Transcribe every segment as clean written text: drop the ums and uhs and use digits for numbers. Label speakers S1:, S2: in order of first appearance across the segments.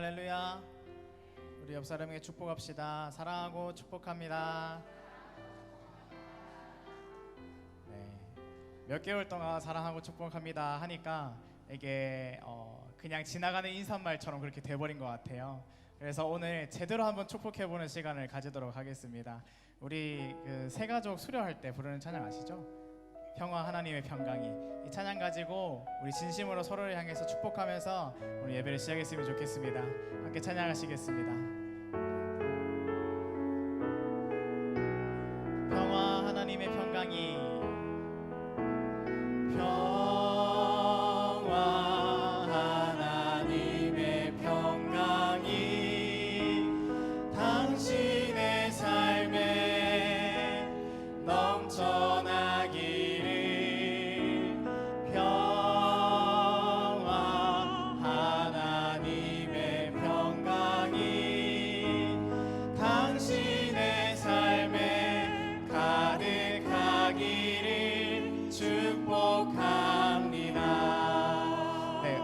S1: 할렐루야. 우리 옆 사람에게 축복합시다. 사랑하고 축복합니다. 네, 몇 개월 동안 사랑하고 축복합니다 하니까 이게 그냥 지나가는 인사말처럼 그렇게 돼버린 것 같아요. 그래서 오늘 제대로 한번 축복해보는 시간을 가지도록 하겠습니다. 우리 그 새가족 수료할 때 부르는 찬양 아시죠? 평화 하나님의 평강이. 이 찬양 가지고 우리 진심으로 서로를 향해서 축복하면서 오늘 예배를 시작했으면 좋겠습니다. 함께 찬양하시겠습니다. 평화 하나님의 평강이. 평화 하나님의 평강이 당신의 삶에 넘쳐나기를. 평화 하나님의 평강이 당신의 삶에 가득하기를 축복합니다. 네,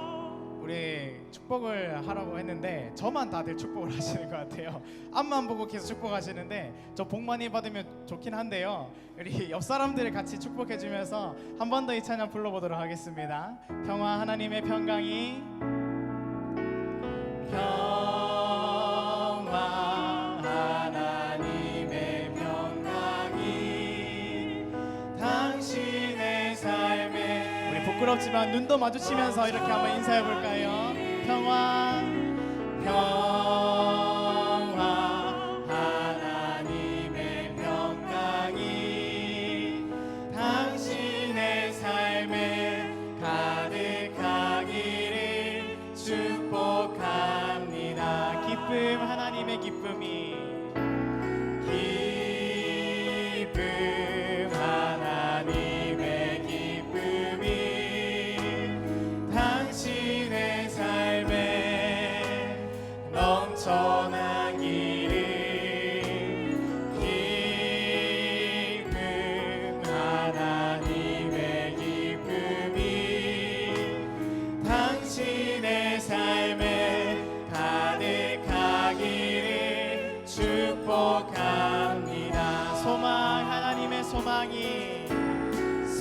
S1: 우리 축복을 하라고 했는데 저만 다들 축복을 하시는 것 같아요. 앞만 보고 계속 축복하시는데 저 복 많이 받으면 좋긴 한데요. 우리 옆 사람들을 같이 축복해주면서 한 번 더 이 찬양 불러보도록 하겠습니다. 평화 하나님의 평강이. 평화 하나님의 평강이 당신의 삶에. 우리 부끄럽지만 눈도 마주치면서 이렇게 한번 인사해 볼까요? 평화 하나님의 평강이 당신의 삶에 가득하기를 축복합니다. 기쁨 하나님의 기쁨이. 기쁨 하나님의 기쁨이 당신의 삶에 넘쳐나기를. 기쁨 하나님의 기쁨이 당신의 삶에 가득하기를 축복합니다. 소망 하나님의 소망이.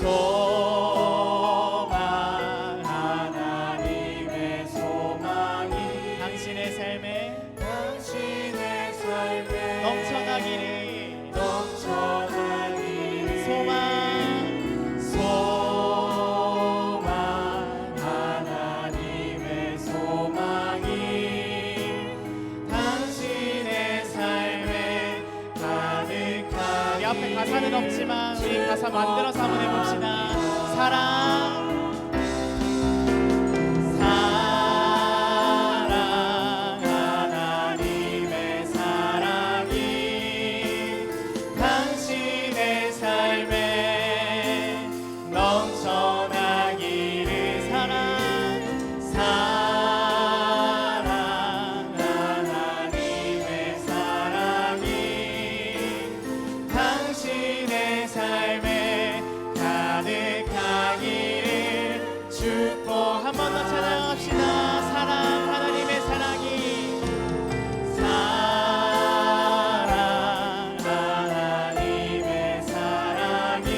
S1: 소망 하나님의 소망이 당신의 삶에 넘쳐나기를. 소망 하나님의 소망이 당신의 삶에 가득하기를. 이 앞에 가사는 없지만 우리 가사 만들어서 한번 해봅시다. 사랑 하나님의 사랑이 당신의 삶에 넘쳐나기를. 사랑 하나님의 사랑이 당신의 삶에 가득하기를 축복. 한 번 더 찬양합시다. 사랑 하나님의 사랑이. 사랑 하나님의 사랑이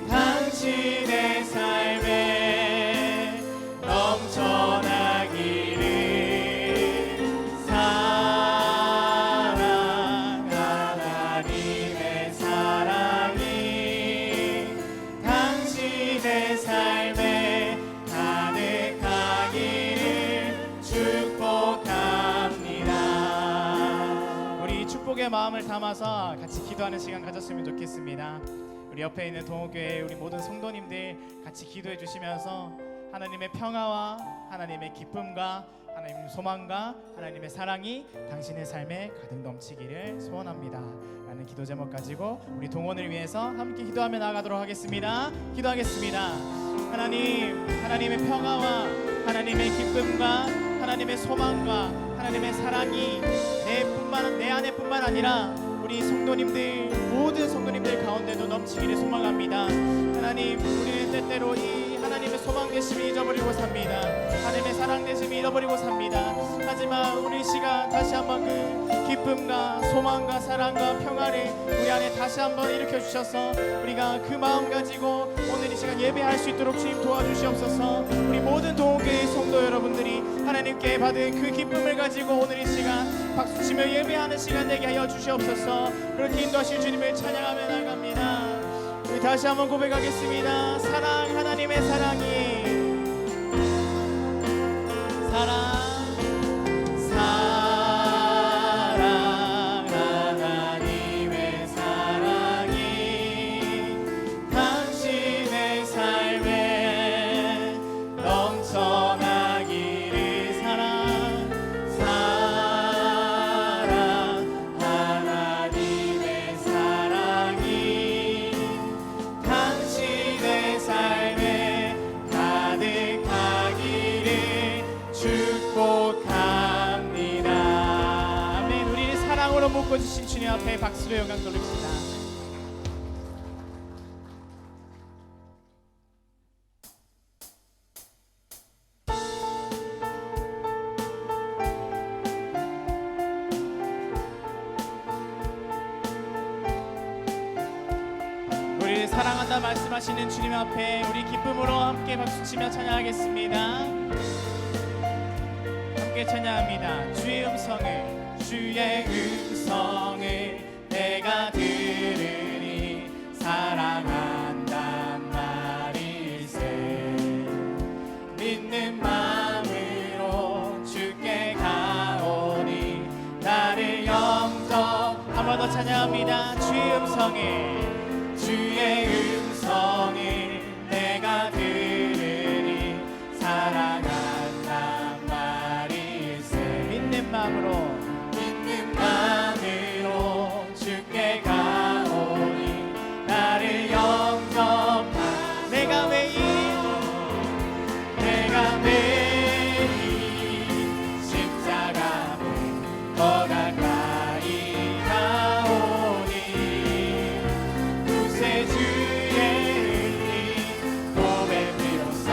S1: 당신의 삶에 넘쳐나기를. 사랑 하나님의 사랑이 당신의 삶에 가득하기를 축복합니다. 우리 축복의 마음을 담아서 같이 기도하는 시간 가졌으면 좋겠습니다. 우리 옆에 있는 동호교회 우리 모든 성도님들 같이 기도해 주시면서 하나님의 평화와 하나님의 기쁨과 하나님의 소망과 하나님의 사랑이 당신의 삶에 가득 넘치기를 소원합니다 라는 기도 제목 가지고 우리 동원을 위해서 함께 기도하며 나아가도록 하겠습니다. 기도하겠습니다. 하나님, 하나님의 평화와 하나님의 기쁨과 하나님의 소망과 하나님의 사랑이 내 안에뿐만 아니라 우리 성도님들 모든 성도님들 가운데도 넘치기를 소망합니다. 하나님, 우리는 때때로 이 하나님의 소망 되심을 잊어버리고 삽니다. 하나님의 사랑 되심을 잃어버리고 삽니다. 하지만 우리 이 시간 다시 한번 그 기쁨과 소망과 사랑과 평화를 우리 안에 다시 한번 일으켜 주셔서 우리가 그 마음 가지고 오늘 이 시간 예배할 수 있도록 주님 도와주시옵소서. 우리 모든 동호교회 성도 여러분들이 하나님께 받은 그 기쁨을 가지고 오늘 이 시간 박수치며 예배하는 시간 되게 하여 주시옵소서. 그렇게 인도하실 주님을 찬양하며 나갑니다. 우리 다시 한번 고백하겠습니다. 사랑, 하나님의 사랑이 사랑 하나님의 사랑이 당신의 삶에 넘쳐나기를 사랑 하나님의 사랑이 당신의 삶에 가득하기를 축복합니다. 아멘. 우리를 사랑으로 묶어주신 주님 앞에 박수로 영광 돌립시다. 우리를 사랑한다 말씀하시는 주님 앞에 우리 기쁨으로 함께 박수치며 찬양하겠습니다. 함께 찬양합니다. 주의 음성을 내가 들으니 사랑한단 말일세. 믿는 마음으로 주께 가오니 나를 영접. 한 번 더 찬양합니다. 주의 음성을 내가 들으니 사랑한단 말일세. 믿는 마음으로 주께 가오니 나를 영접하. 내가 매일 십자가 더 가까이 가오니 구세주의 은혜 고백 비로소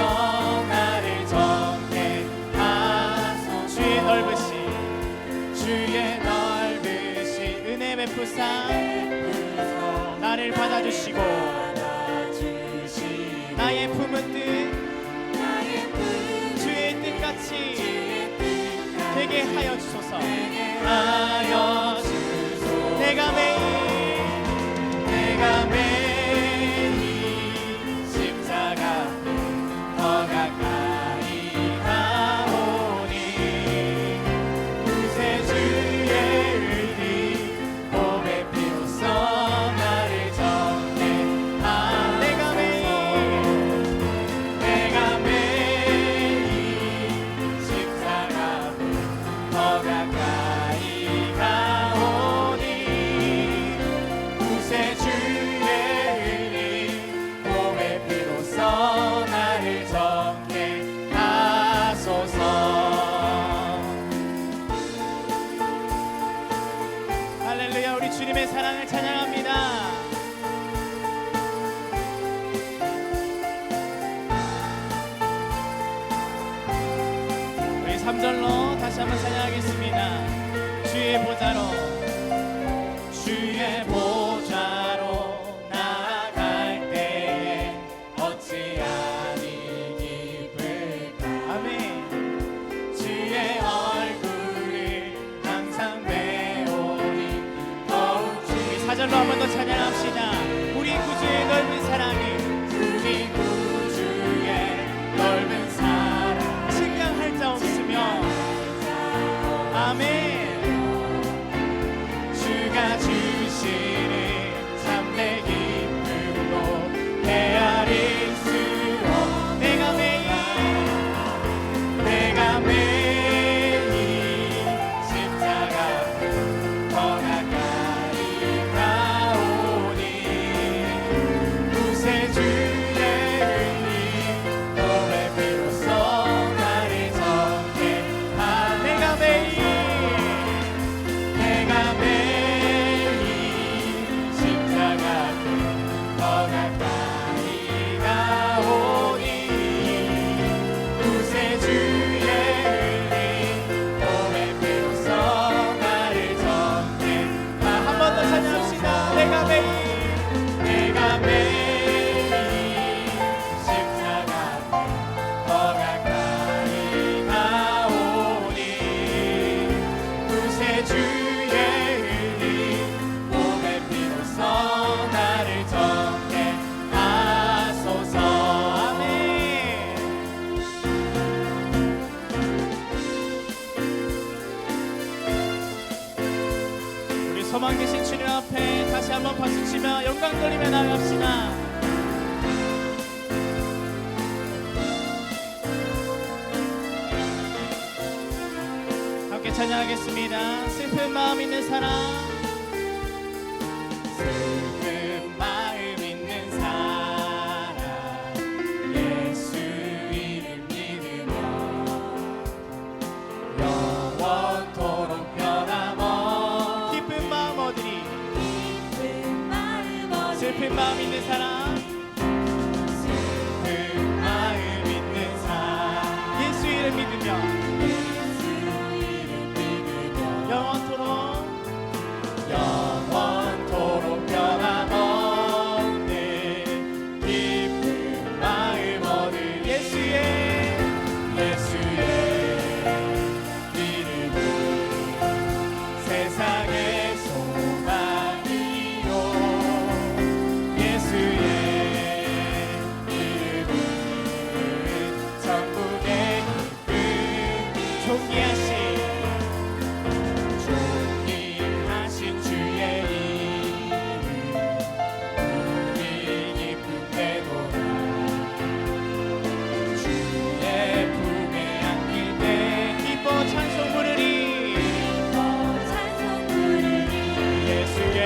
S1: 나를 정케하소. 주의 넓으신 은혜 베푸사 나를 받아주시고 나의 품은 뜻 주의 뜻같이 되게 하여 주소서. 내가 매일 십자가 더 가까이 가오니 구세주의 은혜 고백 비로소 나를 정케하. 내가 매일 십자가 더 가까이 가오니 구세주의 은혜 고백 비로소 나를 정케하소서. 할렐루야. 우리 주님의 사랑을 찬양합니다. 우리 3절로 다시 한번 찬양하겠습니다. 주의 보좌로 나아갈 때에 어찌하니 기쁠까. 아멘. 주의 얼굴을 항상 배우니 더욱. 우리 4절로 한 번 더 찬양합시다. 우리 구주의 넓은 사랑이 넓은 사랑 측량할 자 없으며. 아멘. 주가 주시는 참내 기쁨도 헤아릴 수 없. 내가 매일 십자가 더 가까이 가오니 구세주의 은혜 고백 비로소 나를 정케하. 내가 매일 소망 되신 주님 앞에 다시 한번 박수치며 영광 돌리며 나아갑시다. 함께 찬양하겠습니다. 슬픈 마음 있는 사람, 슬픈 마음 있는 사람, 예수 이름 믿으며 영원토록 변함없. 기쁜 마음 얻으리. 슬픈 마음 있는 사람, 슬픈 마음 있는 사람, 예수 이름 믿으며 영원토록 변함없는 기쁜 마음 얻을 예수의 이름은 세상의 소망이요. 예수의 이름은 천국의 기쁨. 존귀하신 주의 이름 우리 기쁨 되도다. 주의 품에 안길 때 기뻐 찬송 부르리. 예수의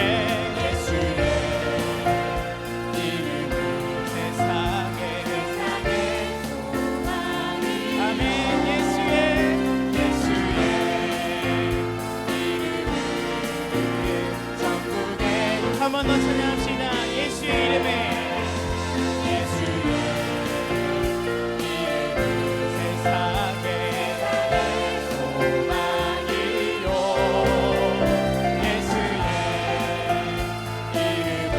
S1: 이름은 세상의 소망이. 아멘. 예수의 한 번 더 찬양합시다. 예수의 이름에 세상의 소망이요. 예수의 이름은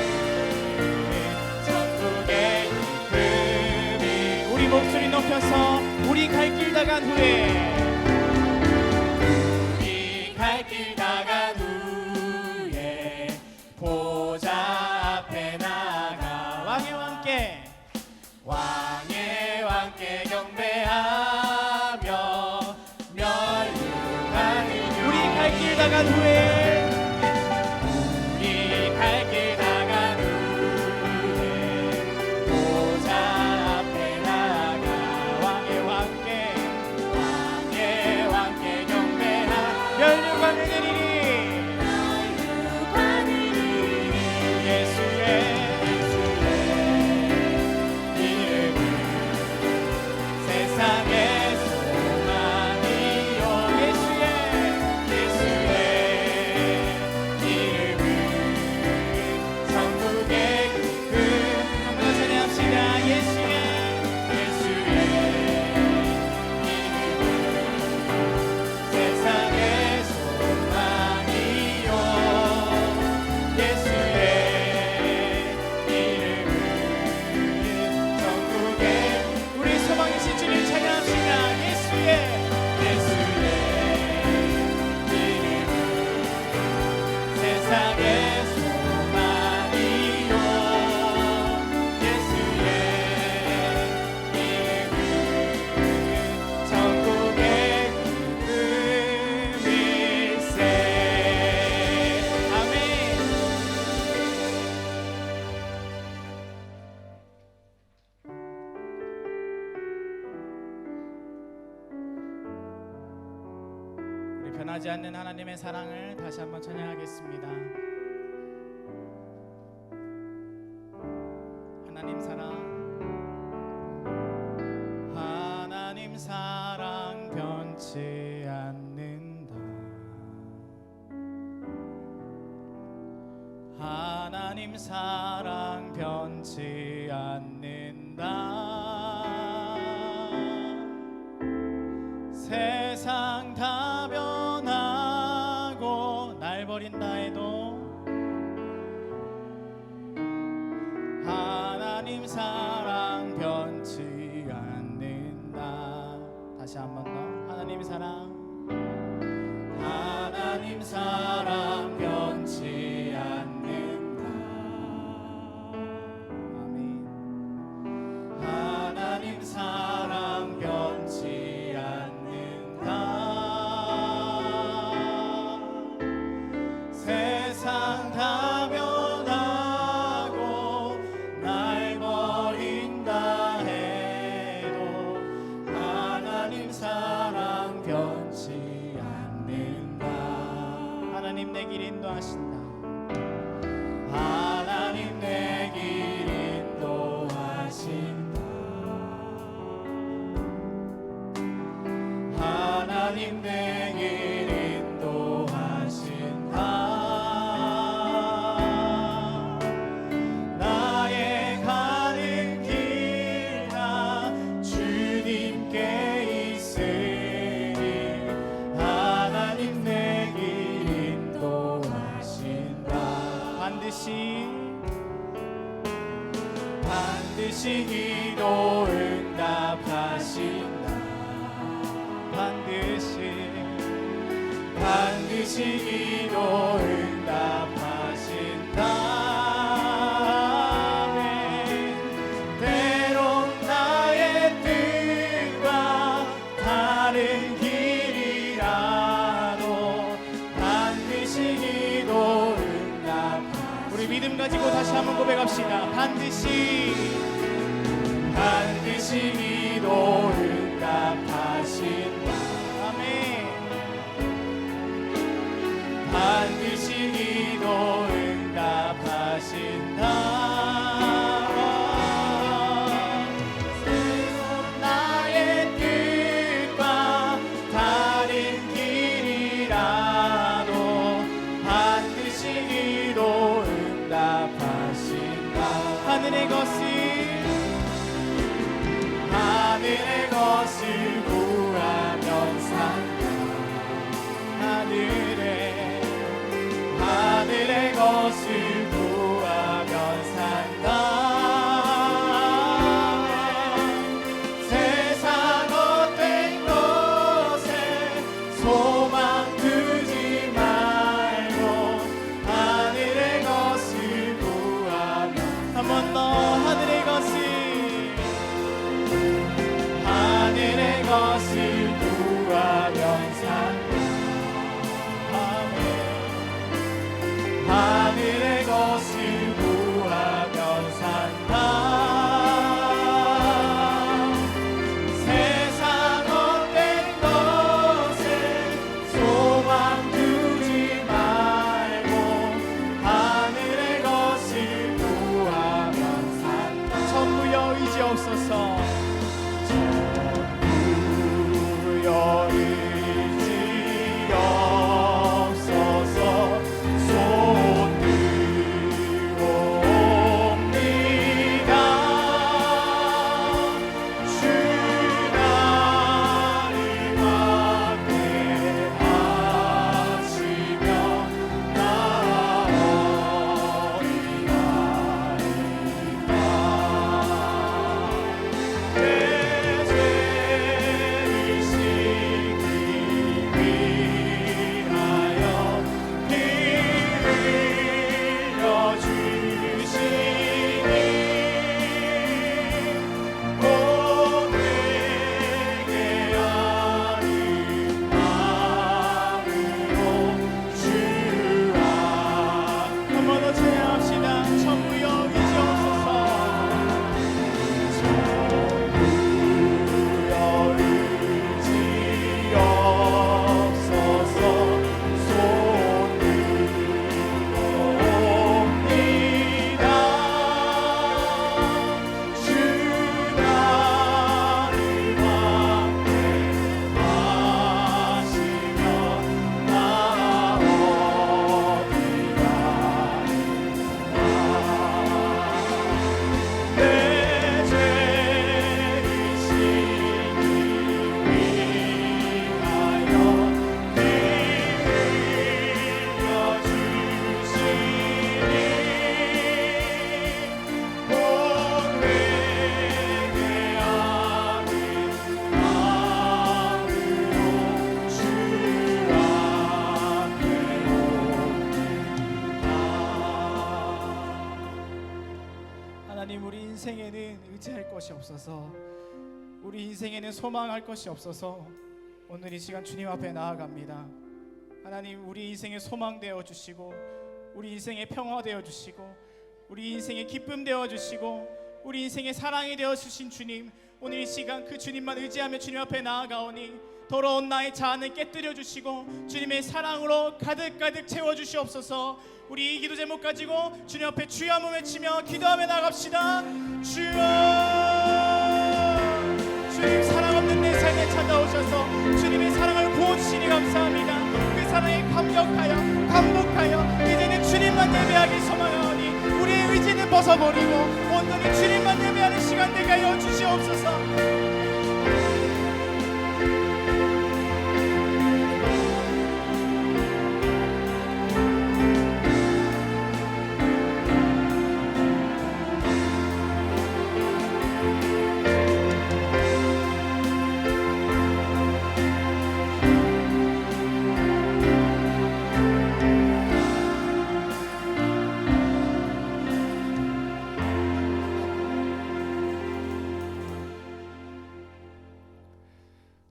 S1: 천국의 기쁨이. 우리 목소리 높여서 우리 갈 길 나간 후에 보좌 앞에 나가 왕의 왕께 경배하며 멸류관을. 우리 갈 길 나간 후에 보좌 앞에 나가 왕의 왕께 경배하 멸류관을 드리리. 변하지 않는 하나님의 사랑을 다시 한번 찬양하겠습니다. 하나님 사랑 변치 않는다. 하나님 사랑 변치 않는다. 세상 다 변하고 날 버린다 해도 하나님 사랑 변치 않는다. 다시 한 번 더. 하나님 사랑 변치 않는다. 아멘. 하나님 사랑 변치 않는다. 내 길 인도하신다.
S2: 하나님 내 길 인도하신다. 하나님 내 길 인도하신다. 나의 가는 길 다 주님께 있으니 하나님 내 길 인도하신다. 반드시 기도 응답하신다. 반드시 기도 응답하신다. 아멘. 때론 나의 뜻과 다른 길이라도 반드시 기도 응답하신다.
S1: 우리 믿음 가지고 다시 한번 고백합시다. 반드시
S2: 기도 응답하신다.
S1: 아멘.
S2: 반드시 기도 응답하신다. 세상 나의 뜻과 다른 길이라도 반드시 기도 응답하신다. 하늘의 것을 구하면 산다. 하늘의 것을 구하면 산다. 세상 헛된 것에 소망 두지 말고 하늘의 것을 구하면
S1: 한 번 더 하늘의 것을
S2: 구하면 산다. 아멘. 하늘의 것을 구하면 산다. 세상 헛된 것에 소망 두지 말고 하늘의 것을 구하면 산다.
S1: 전부여 의지 없어서
S2: 의지 없어서 손 들어옵니다. 주나를 막대하시며 나어리나이다. 내 죄를 씻기 위하여 피 흘려주시니 곧 내게 아린 마음으로 주
S1: 한 번 더 찬양합시다. 전부여 의지 없어서
S2: 의지 없어서 손 들어옵니다. 주 나를 막대하시며 나어디가이다. 내 죄를 씻기 위하여 피 흘려주시니 곧 내게 아린 마음으로 주 앞에 옵니다.
S1: 하나님, 우리 인생에는 의지할 것이 없어서, 우리 인생에는 소망할 것이 없어서 오늘 이 시간 주님 앞에 나아갑니다. 하나님, 우리 인생의 소망 되어 주시고, 우리 인생의 평화 되어 주시고, 우리 인생의 기쁨 되어 주시고, 우리 인생의 사랑이 되어 주신 주님, 오늘 이 시간 그 주님만 의지하며 주님 앞에 나아가오니 더러운 나의 자아는 깨뜨려 주시고 주님의 사랑으로 가득가득 채워 주시옵소서. 우리 이 기도 제목 가지고 주님 앞에 주여 한번 외치며 기도하며 나갑시다. 주여, 주님 사랑 없는 내 삶에 찾아오셔서 주님의 사랑을 부어주시니 감사합니다. 그 사랑에 감격하여 감복하여 이제는 주님만 예배하기 소망하오니 우리의 의지는 벗어버리고 온전히 주님만 예배하는 시간 되게 하여 주시옵소서.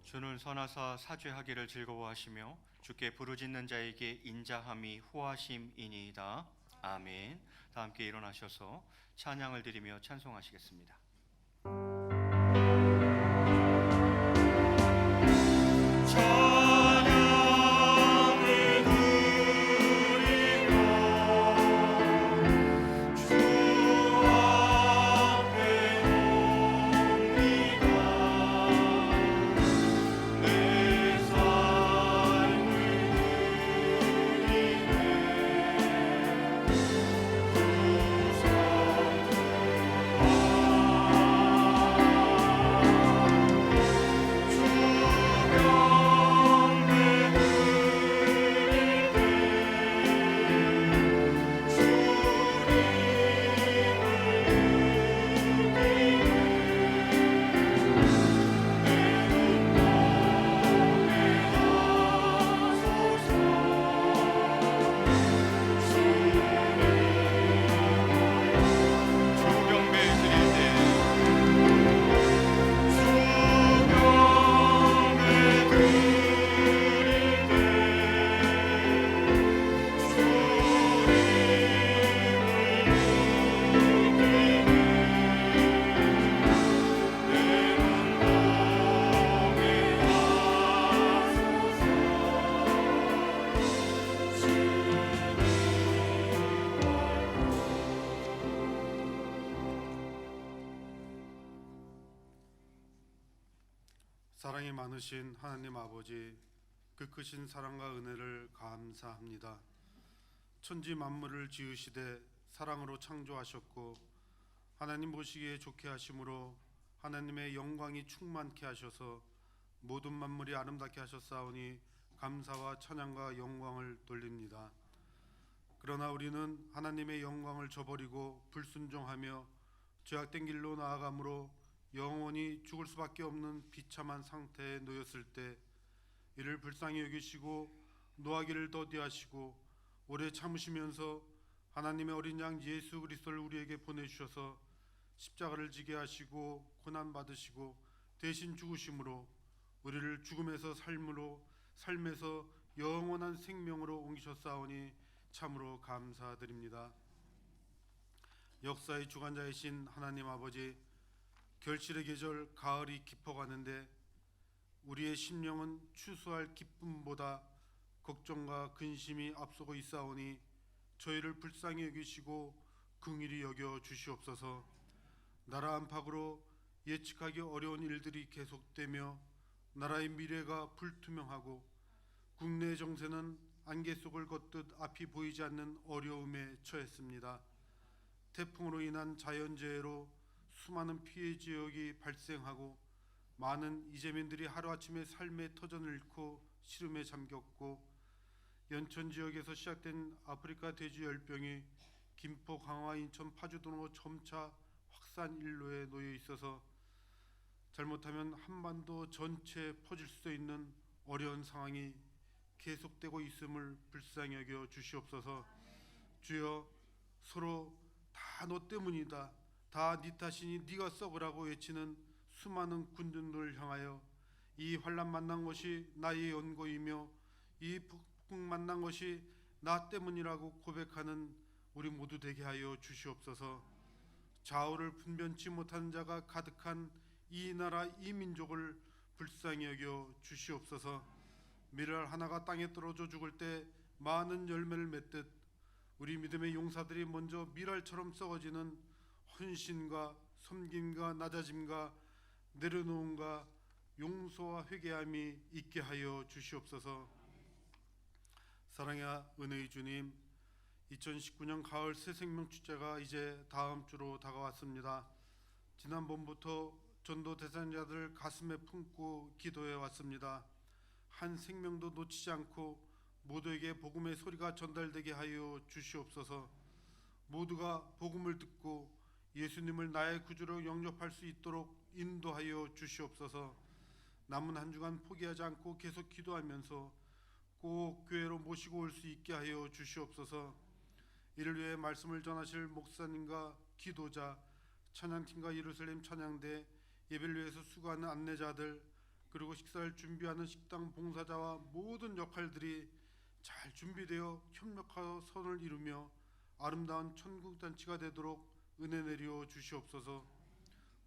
S3: 주는 선하사 사죄하기를 즐거워하시며 주께 부르짖는 자에게 인자함이 후하심이니이다. 아멘. 다 함께 일어나셔서 찬양을 드리며 찬송하시겠습니다.
S4: 사랑이 많으신 하나님 아버지, 그 크신 사랑과 은혜를 감사합니다. 천지 만물을 지으시되 사랑으로 창조하셨고 하나님 보시기에 좋게 하심으로 하나님의 영광이 충만케 하셔서 모든 만물이 아름답게 하셨사오니 감사와 찬양과 영광을 돌립니다. 그러나 우리는 하나님의 영광을 저버리고 불순종하며 죄악된 길로 나아가므로 영원히 죽을 수밖에 없는 비참한 상태에 놓였을 때 이를 불쌍히 여기시고 노하기를 더디하시고 오래 참으시면서 하나님의 어린 양 예수 그리스도를 우리에게 보내주셔서 십자가를 지게 하시고 고난 받으시고 대신 죽으심으로 우리를 죽음에서 삶으로 삶에서 영원한 생명으로 옮기셨사오니 참으로 감사드립니다. 역사의 주관자이신 하나님 아버지, 결실의 계절 가을이 깊어가는데 우리의 심령은 추수할 기쁨보다 걱정과 근심이 앞서고 있사오니 저희를 불쌍히 여기시고 긍휼히 여겨 주시옵소서. 나라 안팎으로 예측하기 어려운 일들이 계속되며 나라의 미래가 불투명하고 국내 정세는 안개 속을 걷듯 앞이 보이지 않는 어려움에 처했습니다. 태풍으로 인한 자연재해로 수많은 피해 지역이 발생하고 많은 이재민들이 하루아침에 삶의 터전을 잃고 시름에 잠겼고 연천 지역에서 시작된 아프리카 돼지열병이 김포, 강화, 인천, 파주 등으로 점차 확산 일로에 놓여 있어서 잘못하면 한반도 전체에 퍼질 수도 있는 어려운 상황이 계속되고 있음을 불쌍히 여겨 주시옵소서. 주여, 서로 다 너 때문이다, 다 네 탓이니 네가 썩으라고 외치는 수많은 군중들을 향하여 이 환난 만난 것이 나의 연고이며 이 북 만난 것이 나 때문이라고 고백하는 우리 모두 되게 하여 주시옵소서. 좌우를 분변치 못하는 자가 가득한 이 나라 이 민족을 불쌍히 여겨 주시옵소서. 밀알 하나가 땅에 떨어져 죽을 때 많은 열매를 맺듯 우리 믿음의 용사들이 먼저 밀알처럼 썩어지는 헌신과 섬김과 낮아짐과 내려놓음과 용서와 회개함이 있게 하여 주시옵소서. 사랑의 은혜의 주님, 2019년 가을 새생명 축제가 이제 다음 주로 다가왔습니다. 지난번부터 전도 대상자들 가슴에 품고 기도해 왔습니다. 한 생명도 놓치지 않고 모두에게 복음의 소리가 전달되게 하여 주시옵소서. 모두가 복음을 듣고 예수님을 나의 구주로 영접할 수 있도록 인도하여 주시옵소서. 남은 한 주간 포기하지 않고 계속 기도하면서 꼭 교회로 모시고 올 수 있게 하여 주시옵소서. 이를 위해 말씀을 전하실 목사님과 기도자, 찬양팀과 예루살렘 찬양대, 예배를 위해서 수고하는 안내자들, 그리고 식사를 준비하는 식당 봉사자와 모든 역할들이 잘 준비되어 협력하여 선을 이루며 아름다운 천국잔치가 되도록 은혜 내려 주시옵소서.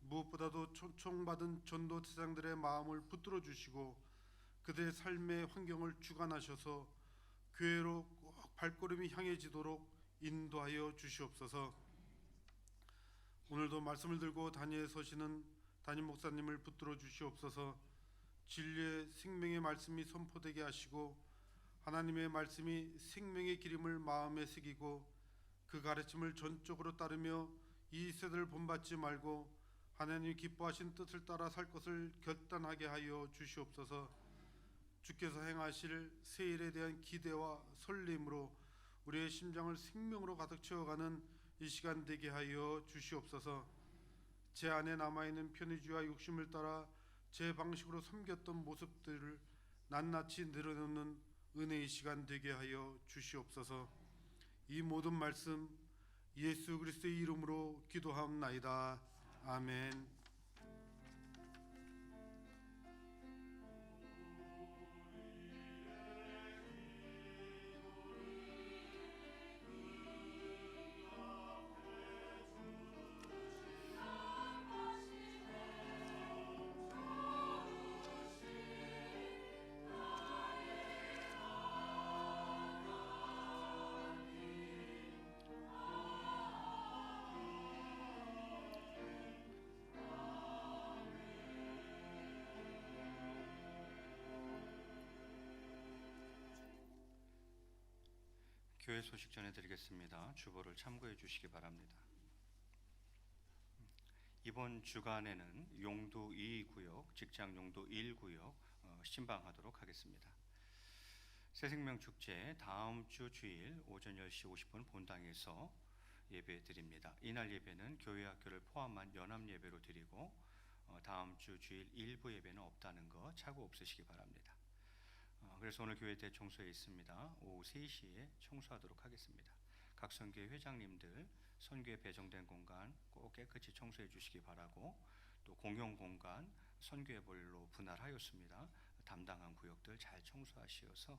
S4: 무엇보다도 초청받은 전도 대상들의 마음을 붙들어 주시고 그들의 삶의 환경을 주관하셔서 교회로 꼭 발걸음이 향해지도록 인도하여 주시옵소서. 오늘도 말씀을 들고 단위에 서시는 담임 목사님을 붙들어 주시옵소서. 진리의 생명의 말씀이 선포되게 하시고 하나님의 말씀이 생명의 기름을 마음에 새기고 그 가르침을 전적으로 따르며 이 세대를 본받지 말고 하나님이 기뻐하신 뜻을 따라 살 것을 결단하게 하여 주시옵소서. 주께서 행하실 새 일에 대한 기대와 설렘으로 우리의 심장을 생명으로 가득 채워가는 이 시간 되게 하여 주시옵소서. 제 안에 남아있는 편의주의와 욕심을 따라 제 방식으로 섬겼던 모습들을 낱낱이 내려놓는 은혜의 시간 되게 하여 주시옵소서. 이 모든 말씀 예수 그리스도의 이름으로 기도하옵나이다. 아멘.
S3: 교회 소식 전해드리겠습니다. 주보를 참고해 주시기 바랍니다. 이번 주간에는 용도 2구역, 직장 용도 1구역 신방하도록 하겠습니다. 새생명축제 다음 주 주일 오전 10시 50분 본당에서 예배 드립니다. 이날 예배는 교회학교를 포함한 연합예배로 드리고 다음 주 주일 일부 예배는 없다는 거 착오 없으시기 바랍니다. 그래서 오늘 교회 대청소에 있습니다. 오후 3시에 청소하도록 하겠습니다. 각 선교회 회장님들 선교회 배정된 공간 꼭 깨끗이 청소해 주시기 바라고, 또 공용 공간 선교회별로 분할하였습니다. 담당한 구역들 잘 청소하시어서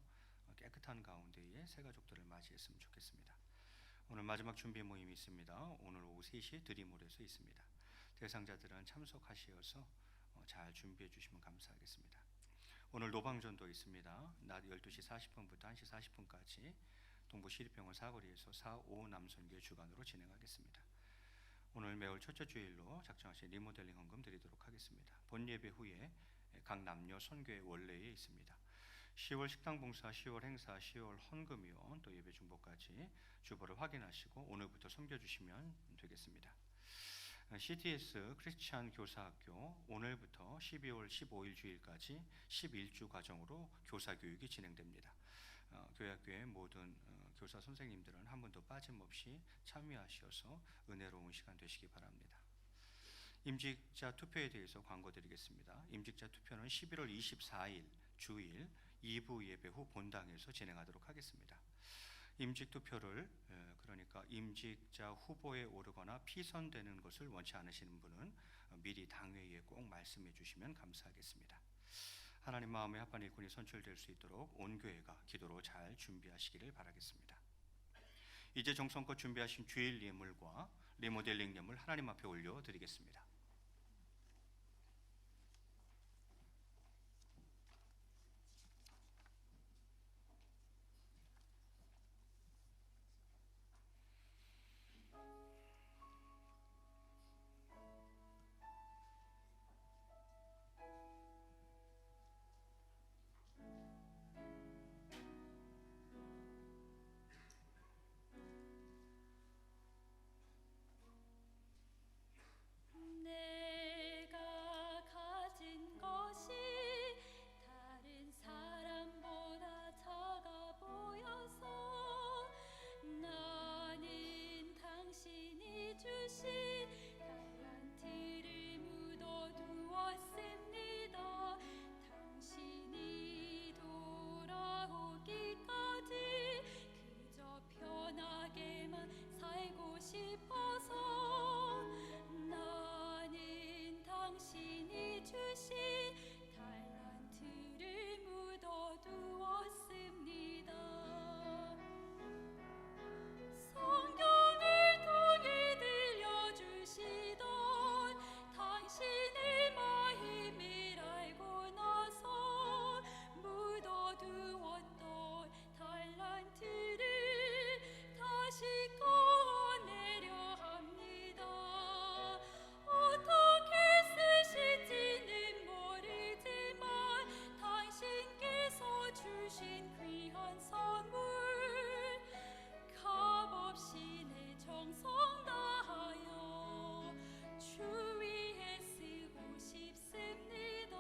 S3: 깨끗한 가운데에 새 가족들을 맞이했으면 좋겠습니다. 오늘 마지막 준비 모임이 있습니다. 오늘 오후 3시 드림홀에서 있습니다. 대상자들은 참석하시어서 잘 준비해 주시면 감사하겠습니다. 오늘 노방전도 있습니다. 낮 12시 40분부터 1시 40분까지 동부시립병원 사거리에서 4.5 남선교회 주관으로 진행하겠습니다. 오늘 매월 첫째 주일로 작정하신 리모델링 헌금 드리도록 하겠습니다. 본 예배 후에 각 남녀 선교회 원래에 있습니다. 10월 식당 봉사, 10월 행사, 10월 헌금위원, 또 예배 중보까지 주보를 확인하시고 오늘부터 섬겨주시면 되겠습니다. CTS 크리스찬 교사학교 오늘부터 12월 15일 주일까지 11주 과정으로 교사 교육이 진행됩니다. 교회학교의 모든 교사 선생님들은 한 번도 빠짐없이 참여하셔서 은혜로운 시간 되시기 바랍니다. 임직자 투표에 대해서 광고 드리겠습니다. 임직자 투표는 11월 24일 주일 2부 예배 후 본당에서 진행하도록 하겠습니다. 임직 투표를 그러니까 임직자 후보에 오르거나 피선되는 것을 원치 않으시는 분은 미리 당회에 꼭 말씀해 주시면 감사하겠습니다. 하나님 마음에 합한 일꾼이 선출될 수 있도록 온 교회가 기도로 잘 준비하시기를 바라겠습니다. 이제 정성껏 준비하신 주일 예물과 리모델링 예물 하나님 앞에 올려 드리겠습니다.
S5: 귀한 선물 값없이 내 정성 다하여 주 위에 쓰고 싶습니다.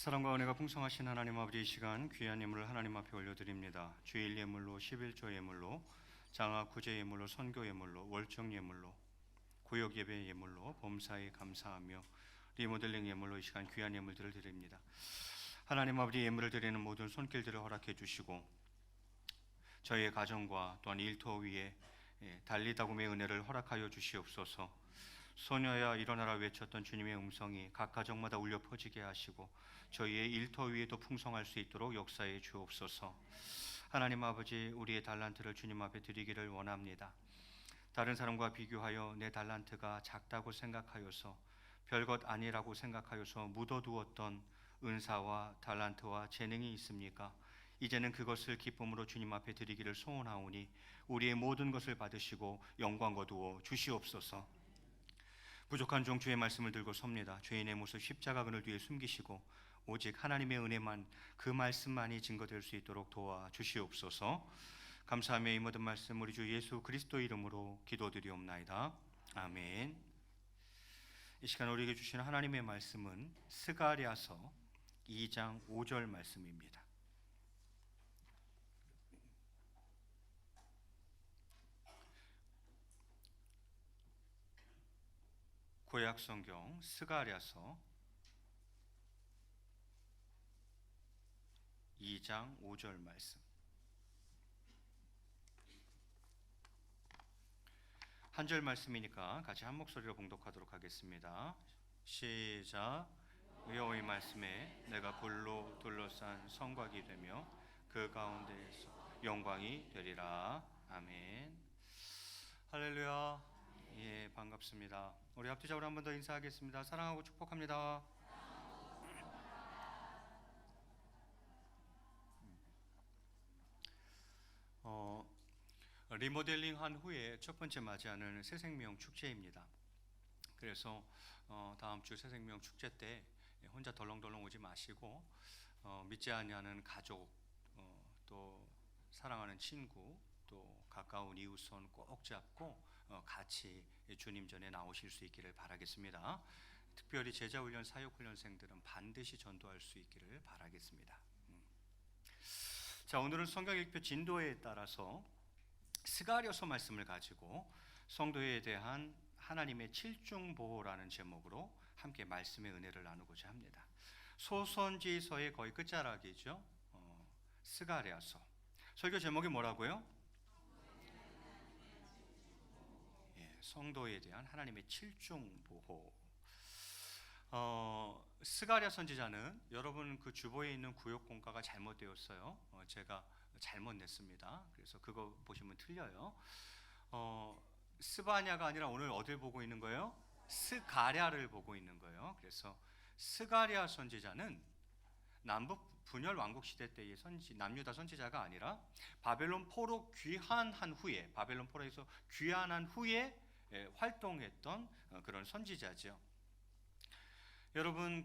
S3: 사랑과 은혜가 풍성하신 하나님 아버지, 이 시간 귀한 예물을 하나님 앞에 올려드립니다. 주일 예물로, 11조 예물로, 장학 구제 예물로, 선교 예물로, 월정 예물로, 구역 예배 예물로, 범사에 감사하며 리모델링 예물로 이 시간 귀한 예물들을 드립니다. 하나님 아버지, 예물을 드리는 모든 손길들을 허락해 주시고 저희의 가정과 또한 일터 위에 달리다굼의 은혜를 허락하여 주시옵소서. 소녀야 일어나라 외쳤던 주님의 음성이 각 가정마다 울려 퍼지게 하시고 저희의 일터 위에도 풍성할 수 있도록 역사해 주옵소서. 하나님 아버지, 우리의 달란트를 주님 앞에 드리기를 원합니다. 다른 사람과 비교하여 내 달란트가 작다고 생각하여서 별것 아니라고 생각하여서 묻어두었던 은사와 달란트와 재능이 있습니까? 이제는 그것을 기쁨으로 주님 앞에 드리기를 소원하오니 우리의 모든 것을 받으시고 영광 거두어 주시옵소서. 부족한 종 주의 말씀을 들고 섭니다. 죄인의 모습 십자가 그늘 뒤에 숨기시고 오직 하나님의 은혜만, 그 말씀만이 증거될 수 있도록 도와 주시옵소서. 감사하며 이 모든 말씀 우리 주 예수 그리스도 이름으로 기도드리옵나이다. 아멘. 이 시간 우리에게 주시는 하나님의 말씀은 스가랴서 2장 5절 말씀입니다. 구약 성경 스가랴서 2장 5절 말씀. 한 절 말씀이니까 같이 한 목소리로 봉독하도록 하겠습니다. 시작. 여호와의 말씀에 내가 불로 둘러싼 성곽이 되며 그 가운데에서 영광이 되리라. 아멘. 할렐루야. 예, 반갑습니다. 우리 합주자로 한 번 더 인사하겠습니다. 사랑하고 축복합니다. 리모델링 한 후에 첫 번째 맞이하는 새생명 축제입니다. 그래서 다음 주 새생명 축제 때 혼자 덜렁덜렁 오지 마시고 믿지 않는 가족, 또 사랑하는 친구, 또 가까운 이웃손 꼭 잡고 같이 주님 전에 나오실 수 있기를 바라겠습니다. 특별히 제자훈련, 사역훈련생들은 반드시 전도할 수 있기를 바라겠습니다. 자, 오늘은 성경 읽표 진도에 따라서 스가랴서 말씀을 가지고 성도에 대한 하나님의 칠중보호라는 제목으로 함께 말씀의 은혜를 나누고자 합니다. 소선지서의 거의 끝자락이죠. 스가랴서. 설교 제목이 뭐라고요? 성도에 대한 하나님의 칠중보호. 스가랴 선지자는 여러분 그 주보에 있는 구역 공과가 잘못되었어요. 제가 잘못 냈습니다. 그래서 그거 보시면 틀려요. 스바냐가 아니라 오늘 어딜 보고 있는 거예요? 스가랴를 보고 있는 거예요. 그래서 스가랴 선지자는 남북 분열 왕국 시대 때의 남유다 선지자가 아니라 바벨론 포로 귀환한 후에, 바벨론 포로에서 귀환한 후에 활동했던 그런 선지자죠. 여러분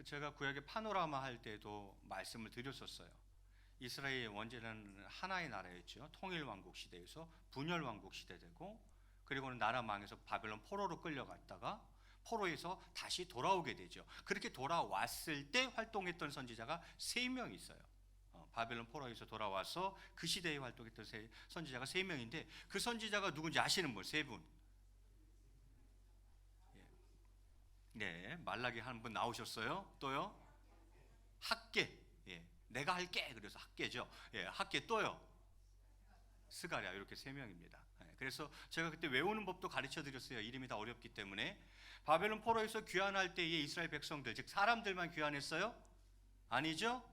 S3: 제가 구약의 파노라마 할 때도 말씀을 드렸었어요. 이스라엘 원죄는 하나의 나라였죠. 통일 왕국 시대에서 분열 왕국 시대 되고, 그리고는 나라 망해서 바벨론 포로로 끌려갔다가 포로에서 다시 돌아오게 되죠. 그렇게 돌아왔을 때 활동했던 선지자가 3명 있어요. 바벨론 포로에서 돌아와서 그 시대에 활동했던 선지자가 3명인데 그 선지자가 누군지 아시는 분? 3분. 네, 말라기 한 분 나오셨어요. 또요? 학계. 예, 내가 할게. 그래서 학계죠. 예, 학계 또요. 스가랴. 이렇게 3명입니다. 예, 그래서 제가 그때 외우는 법도 가르쳐 드렸어요. 이름이 다 어렵기 때문에. 바벨론 포로에서 귀환할 때에 이스라엘 백성들, 즉 사람들만 귀환했어요? 아니죠.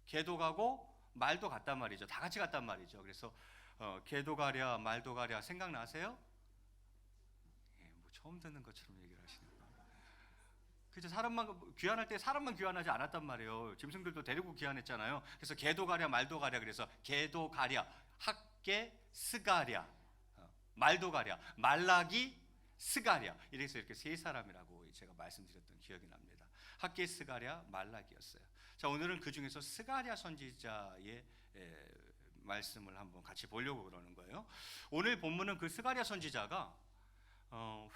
S3: 개도 가고 말도 갔단 말이죠. 다 같이 갔단 말이죠. 그래서 개도 가랴 말도 가랴 생각나세요? 예, 뭐 처음 듣는 것처럼 얘기를 하시네요. 그죠? 사람만 귀환할 때 사람만 귀환하지 않았단 말이에요. 짐승들도 데리고 귀환했잖아요. 그래서 개도 가랴 말도 가랴, 그래서 개도 가랴, 학계 스가랴, 말도 가랴, 말라기 스가랴, 이래서 이렇게 3사람이라고 제가 말씀드렸던 기억이 납니다. 학계 스가랴 말라기였어요. 자, 오늘은 그 중에서 스가랴 선지자의 말씀을 한번 같이 보려고 그러는 거예요. 오늘 본문은 그 스가랴 선지자가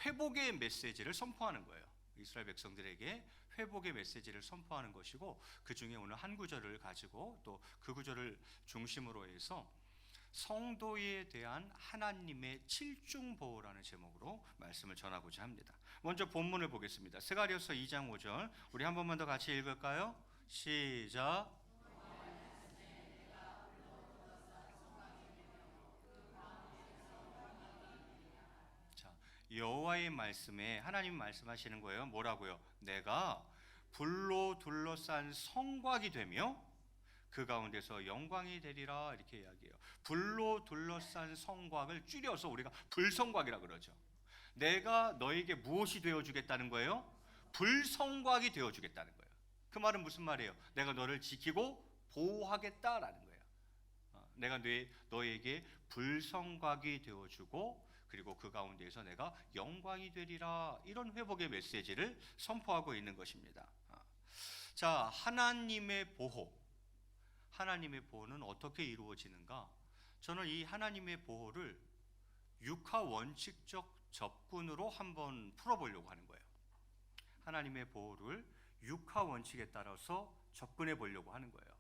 S3: 회복의 메시지를 선포하는 거예요. 이스라엘 백성들에게 회복의 메시지를 선포하는 것이고, 그 중에 오늘 한 구절을 가지고 또 그 구절을 중심으로 해서 성도에 대한 하나님의 칠중 보호라는 제목으로 말씀을 전하고자 합니다. 먼저 본문을 보겠습니다. 스가랴서 2장 5절 우리 한 번만 더 같이 읽을까요? 시작. 자, 여호와의 말씀에 하나님 말씀하시는 거예요. 뭐라고요? 내가 불로 둘러싼 성곽이 되며 그 가운데서 영광이 되리라, 이렇게 이야기해요. 불로 둘러싼 성곽을 줄여서 우리가 불성곽이라 그러죠. 내가 너에게 무엇이 되어주겠다는 거예요? 불성곽이 되어주겠다는 거예요. 그 말은 무슨 말이에요? 내가 너를 지키고 보호하겠다라는 거예요. 내가 너에게 불성곽이 되어주고, 그리고 그 가운데에서 내가 영광이 되리라, 이런 회복의 메시지를 선포하고 있는 것입니다. 자, 하나님의 보호는 어떻게 이루어지는가? 저는 이 하나님의 보호를 육하 원칙적 접근으로 한번 풀어보려고 하는 거예요. 하나님의 보호를 육하 원칙에 따라서 접근해 보려고 하는 거예요.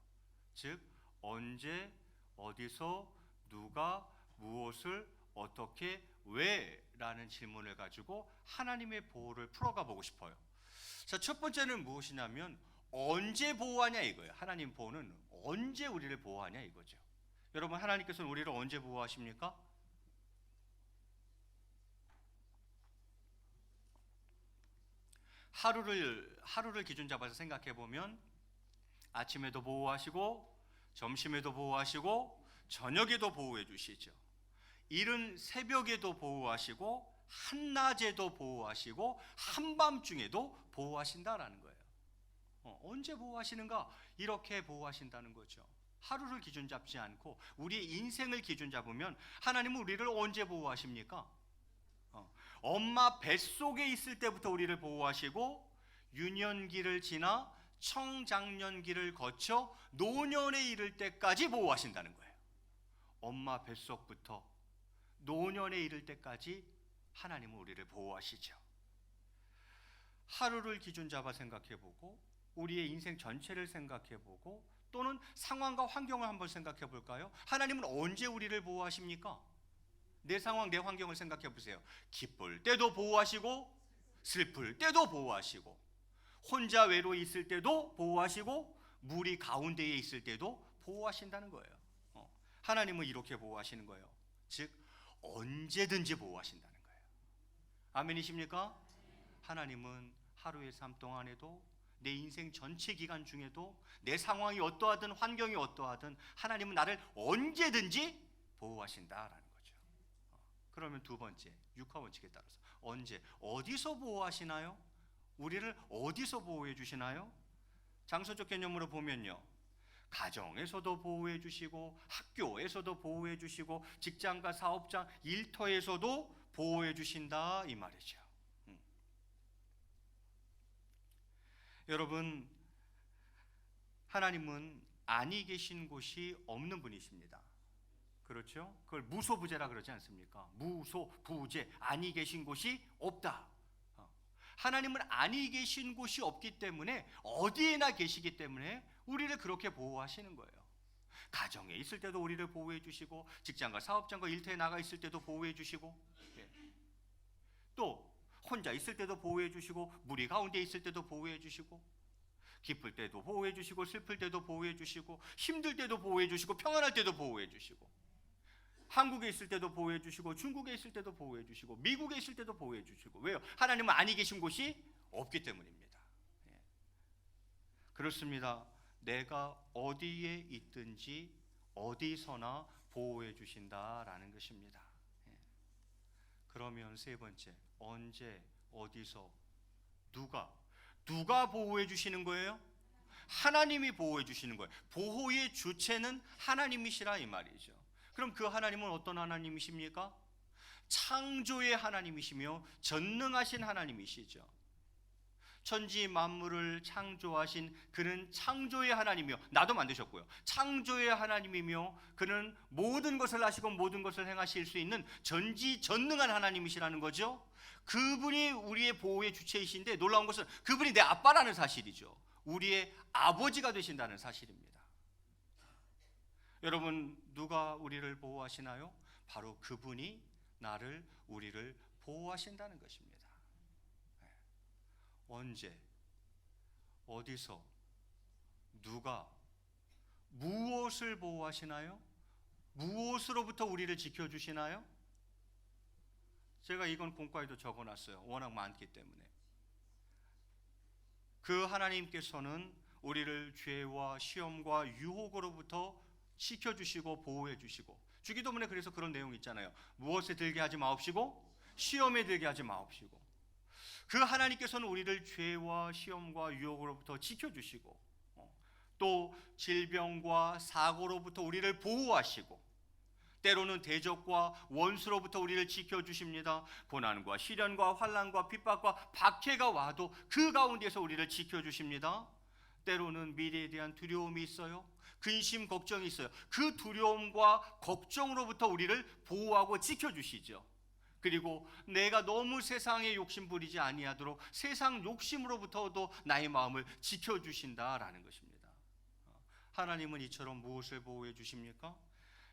S3: 즉, 언제, 어디서, 누가, 무엇을, 어떻게, 왜? 라는 질문을 가지고 하나님의 보호를 풀어가 보고 싶어요. 자, 첫 번째는 무엇이냐면 언제 보호하냐 이거예요. 하나님 보호는 언제 우리를 보호하냐 이거죠. 여러분, 하나님께서는 우리를 언제 보호하십니까? 하루를 기준 잡아서 생각해 보면 아침에도 보호하시고, 점심에도 보호하시고, 저녁에도 보호해 주시죠. 이른 새벽에도 보호하시고, 한낮에도 보호하시고, 한밤중에도 보호하신다라는 거예요. 언제 보호하시는가? 이렇게 보호하신다는 거죠. 하루를 기준 잡지 않고 우리의 인생을 기준 잡으면 하나님은 우리를 언제 보호하십니까? 엄마 뱃속에 있을 때부터 우리를 보호하시고, 유년기를 지나 청장년기를 거쳐 노년에 이를 때까지 보호하신다는 거예요. 엄마 뱃속부터 노년에 이를 때까지 하나님은 우리를 보호하시죠. 하루를 기준 잡아 생각해보고, 우리의 인생 전체를 생각해보고, 또는 상황과 환경을 한번 생각해 볼까요? 하나님은 언제 우리를 보호하십니까? 내 상황, 내 환경을 생각해 보세요. 기쁠 때도 보호하시고, 슬플 때도 보호하시고, 혼자 외로이 있을 때도 보호하시고, 무리 가운데에 있을 때도 보호하신다는 거예요. 하나님은 이렇게 보호하시는 거예요. 즉, 언제든지 보호하신다는 거예요. 아멘이십니까? 하나님은 하루의 삶 동안에도, 내 인생 전체 기간 중에도, 내 상황이 어떠하든 환경이 어떠하든 하나님은 나를 언제든지 보호하신다라는 거죠. 그러면 두 번째, 육하 원칙에 따라서 언제, 어디서 보호하시나요? 우리를 어디서 보호해 주시나요? 장소적 개념으로 보면요, 가정에서도 보호해 주시고, 학교에서도 보호해 주시고, 직장과 사업장, 일터에서도 보호해 주신다, 이 말이죠. 여러분, 하나님은 아니 계신 곳이 없는 분이십니다. 그렇죠? 그걸 무소부재라 그러지 않습니까? 무소부재, 아니 계신 곳이 없다. 하나님은 아니 계신 곳이 없기 때문에 어디에나 계시기 때문에 우리를 그렇게 보호하시는 거예요. 가정에 있을 때도 우리를 보호해 주시고, 직장과 사업장과 일터에 나가 있을 때도 보호해 주시고, 또 혼자 있을 때도 보호해 주시고, 무리 가운데 있을 때도 보호해 주시고, 기쁠 때도 보호해 주시고, 슬플 때도 보호해 주시고, 힘들 때도 보호해 주시고, 평안할 때도 보호해 주시고, 한국에 있을 때도 보호해 주시고, 중국에 있을 때도 보호해 주시고, 미국에 있을 때도 보호해 주시고. 왜요? 하나님은 아니 계신 곳이 없기 때문입니다. 그렇습니다. 내가 어디에 있든지 어디서나 보호해 주신다라는 것입니다. 그러면 세 번째, 언제, 어디서, 누가 보호해 주시는 거예요? 하나님이 보호해 주시는 거예요. 보호의 주체는 하나님이시라 이 말이죠. 그럼 그 하나님은 어떤 하나님이십니까? 창조의 하나님이시며 전능하신 하나님이시죠. 천지 만물을 창조하신 그는 창조의 하나님이며, 나도 만드셨고요, 창조의 하나님이며 그는 모든 것을 하시고 모든 것을 행하실 수 있는 전지전능한 하나님이시라는 거죠. 그분이 우리의 보호의 주체이신데, 놀라운 것은 그분이 내 아빠라는 사실이죠. 우리의 아버지가 되신다는 사실입니다. 여러분, 누가 우리를 보호하시나요? 바로 그분이 우리를 보호하신다는 것입니다. 언제, 어디서, 누가, 무엇을 보호하시나요? 무엇으로부터 우리를 지켜주시나요? 제가 이건 공과에도 적어놨어요. 워낙 많기 때문에. 그 하나님께서는 우리를 죄와 시험과 유혹으로부터 지켜주시고 보호해주시고, 주기도문에 그래서 그런 내용이 있잖아요. 무엇에 들게 하지 마옵시고 시험에 들게 하지 마옵시고. 그 하나님께서는 우리를 죄와 시험과 유혹으로부터 지켜주시고, 또 질병과 사고로부터 우리를 보호하시고, 때로는 대적과 원수로부터 우리를 지켜주십니다. 고난과 시련과 환난과 핍박과 박해가 와도 그 가운데서 우리를 지켜주십니다. 때로는 미래에 대한 두려움이 있어요. 근심, 걱정이 있어요. 그 두려움과 걱정으로부터 우리를 보호하고 지켜주시죠. 그리고 내가 너무 세상에 욕심 부리지 아니하도록 세상 욕심으로부터도 나의 마음을 지켜주신다라는 것입니다. 하나님은 이처럼 무엇을 보호해 주십니까?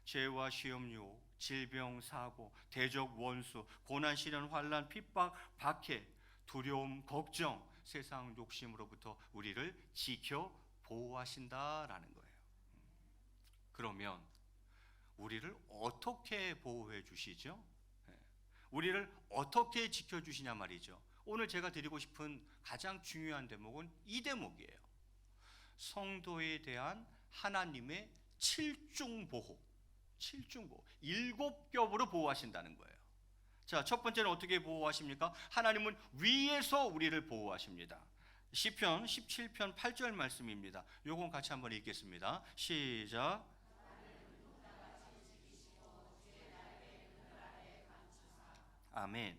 S3: 죄와 시험, 유혹, 질병, 사고, 대적, 원수, 고난, 시련, 환난, 핍박, 박해, 두려움, 걱정, 세상 욕심으로부터 우리를 지켜 보호하신다라는 거예요. 그러면 우리를 어떻게 보호해 주시죠? 우리를 어떻게 지켜주시냐 말이죠. 오늘 제가 드리고 싶은 가장 중요한 대목은 이 대목이에요. 성도에 대한 하나님의 7중 보호, 7겹으로 보호하신다는 거예요. 자, 첫 번째는 어떻게 보호하십니까? 하나님은 위에서 우리를 보호하십니다. 시편 17편 8절 말씀입니다. 요건 같이 한번 읽겠습니다. 시작. 아멘.